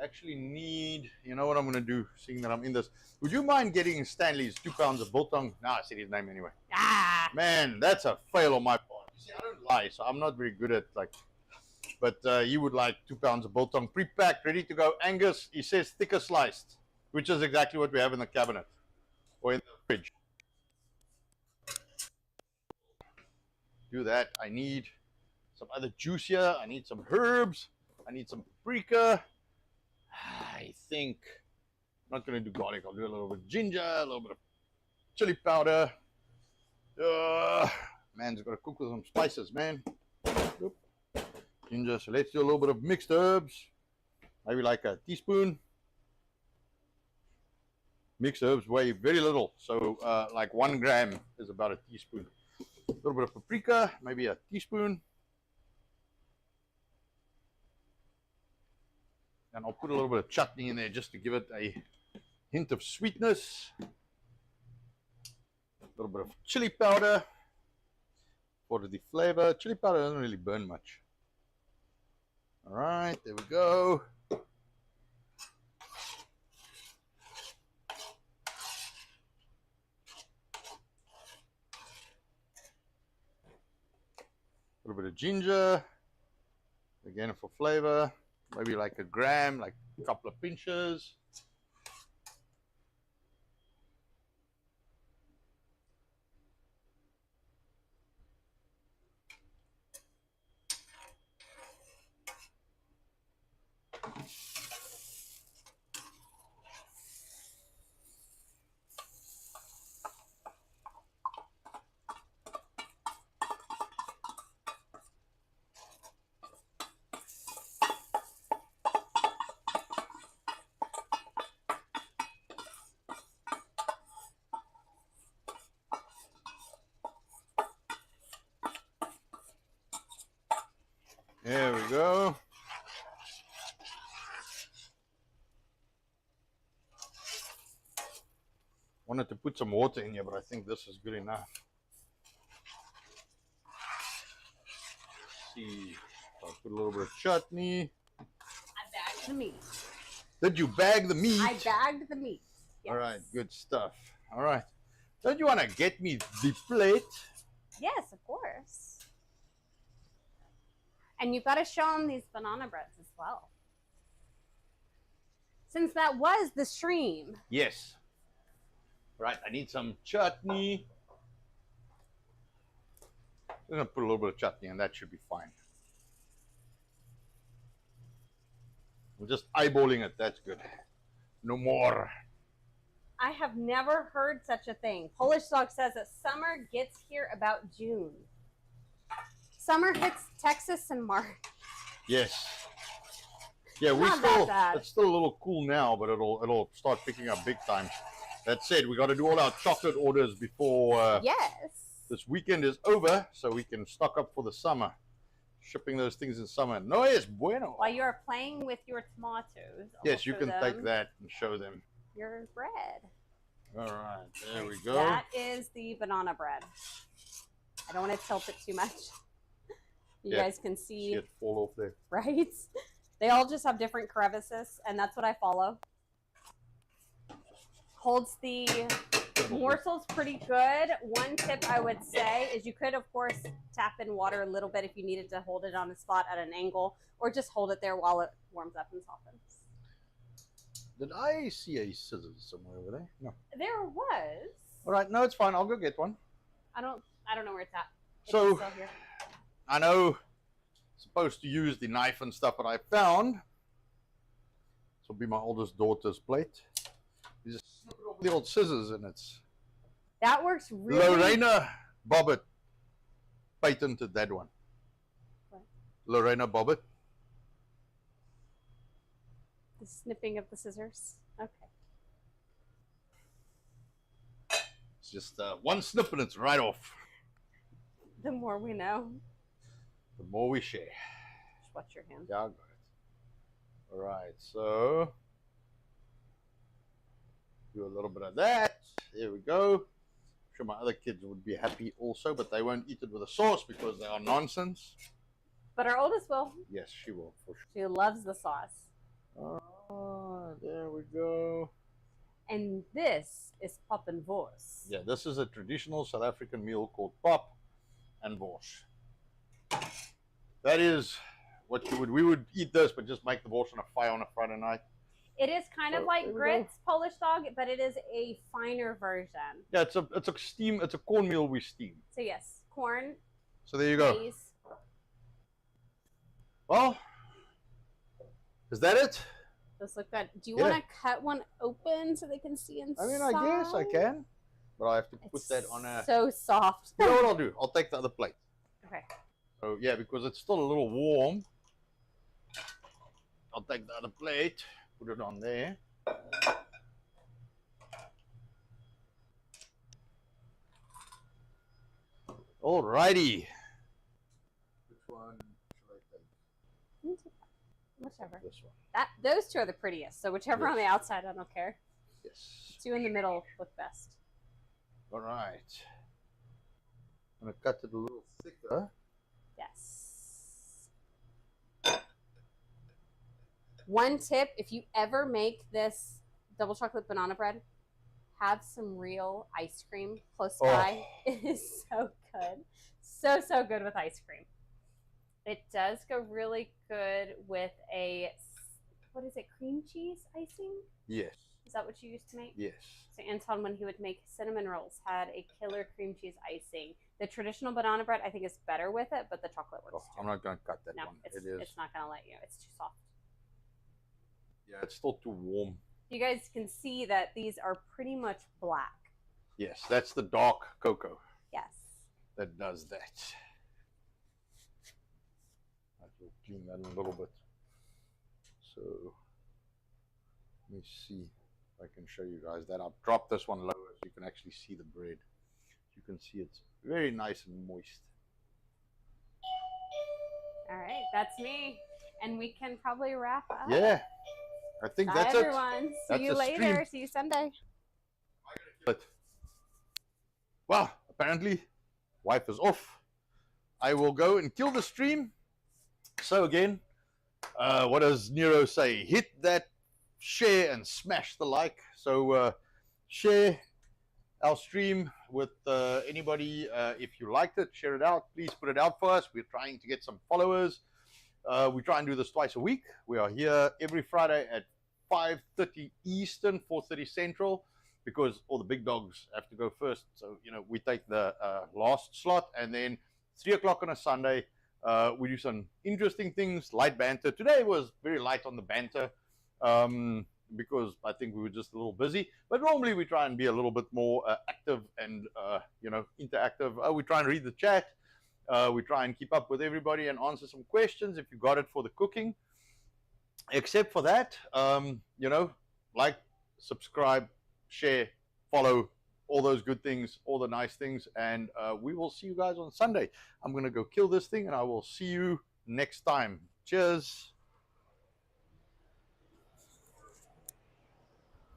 actually need, you know what I'm going to do, seeing that I'm in this. Would you mind getting Stanley's 2 pounds of biltong? Nah, I said his name anyway. Ah! Man, that's a fail on my part. You see, I don't lie, so I'm not very good at, like, but he would like 2 pounds of biltong, pre-packed, ready to go. Angus, he says thicker sliced, which is exactly what we have in the cabinet or in the fridge. Do that. I need some other juice here. I need some herbs. I need some paprika. I think I'm not going to do garlic. I'll do a little bit of ginger, a little bit of chili powder. Man's got to cook with some spices, man. Oop. Ginger. So let's do a little bit of mixed herbs. Maybe like a teaspoon. Mixed herbs weigh very little. So like 1 gram is about a teaspoon. A little bit of paprika, maybe a teaspoon. And I'll put a little bit of chutney in there just to give it a hint of sweetness. A little bit of chili powder for the flavor. Chili powder doesn't really burn much. All right, there we go. A little bit of ginger, again for flavor, maybe like a gram, like a couple of pinches. There we go. Wanted to put some water in here, but I think this is good enough. Let's see. I'll put a little bit of chutney. I bagged the meat. Did you bag the meat? I bagged the meat. Yes. All right, good stuff. All right. Don't you want to get me the plate? Yes, of course. And you've got to show them these banana breads as well. Since that was the stream. Yes. Right, I need some chutney. I'm going to put a little bit of chutney and that should be fine. I'm just eyeballing it, that's good. No more. I have never heard such a thing. Polish Dog says that summer gets here about June. Summer hits Texas in March. Yes. Yeah, it's still a little cool now, but it'll start picking up big time. That said, we got to do all our chocolate orders before yes. This weekend is over, so we can stock up for the summer. Shipping those things in summer. No es bueno. While you are playing with your tomatoes. Yes, you can take that and show them. Your bread. All right, there we go. That is the banana bread. I don't want to tilt it too much. You guys can see it fall off there. Right? They all just have different crevices, and that's what I follow. Holds the morsels pretty good. One tip I would say is you could, of course, tap in water a little bit if you needed to hold it on a spot at an angle, or just hold it there while it warms up and softens. Did I see a scissors somewhere over there? No. There was. All right, no, it's fine. I'll go get one. I don't know where it's at. So, it's still here. I know I'm supposed to use the knife and stuff that I found. This will be my oldest daughter's plate. You just snip it off with the old scissors and it's... That works really... Lorena Bobbitt patented that one. What? Lorena Bobbitt. The snipping of the scissors? Okay. It's just one snip and it's right off. The more we know. The more we share. Just watch your hand. Yeah, I got it. All right, so do a little bit of that. There we go. I'm sure my other kids would be happy also, but they won't eat it with a sauce because they are nonsense. But our oldest will. Yes, she will, for sure. She loves the sauce. Oh, there we go. And this is pop and vors. Yeah, this is a traditional South African meal called pop and vors. That is what we would eat this, but just make the vors on a fire on a Friday night. It is kind of like grits, Polish dog, but it is a finer version. Yeah, it's a cornmeal we steam. So yes, corn. So there you go. Maize. Well, is that it? Those look good. Do you want to cut one open so they can see inside? I mean, I guess I can, but I have to put that on a... So soft. You know what I'll do? I'll take the other plate. Okay. So yeah, because it's still a little warm, I'll take the other plate, put it on there. Alrighty. Which one should I take? Whichever. This one. Those two are the prettiest. So whichever on the outside, I don't care. Yes. Two in the middle look best. All right. I'm gonna cut it a little thicker. Yes. One tip: if you ever make this double chocolate banana bread, have some real ice cream close by. It is so good, so good with ice cream. It does go really good with a, what is it, cream cheese icing? Yes. Is that what you used to make? Yes. So Anton, when he would make cinnamon rolls, had a killer cream cheese icing. The traditional banana bread, I think, is better with it, but the chocolate works too. I'm not going to cut that no, one. It's not going to let you. It's too soft. Yeah, it's still too warm. You guys can see that these are pretty much black. Yes, that's the dark cocoa. Yes. That does that. I will clean that a little bit. So, let me see if I can show you guys that. I've dropped this one lower so you can actually see the bread. You can see it's very nice and moist. All right, that's me. And we can probably wrap up. Yeah, I think Bye, that's everyone. it. See you later. See you Sunday. Well, apparently, wife is off. I will go and kill the stream So again, what does Nero say? Hit that share and smash the like. So share our stream with anybody. If you liked it, share it out. Please put it out for us. We're trying to get some followers. We try and do this twice a week. We are here every Friday at 5:30 Eastern, 4:30 Central, because all the big dogs have to go first. So, you know, we take the last slot, and then 3 o'clock on a Sunday, we do some interesting things, light banter. Today was very light on the banter because I think we were just a little busy. But normally we try and be a little bit more active and, you know, interactive. We try and read the chat. We try and keep up with everybody and answer some questions if you got it for the cooking. Except for that, you know, like, subscribe, share, follow, all those good things, all the nice things. And we will see you guys on Sunday. I'm going to go kill this thing, and I will see you next time. Cheers.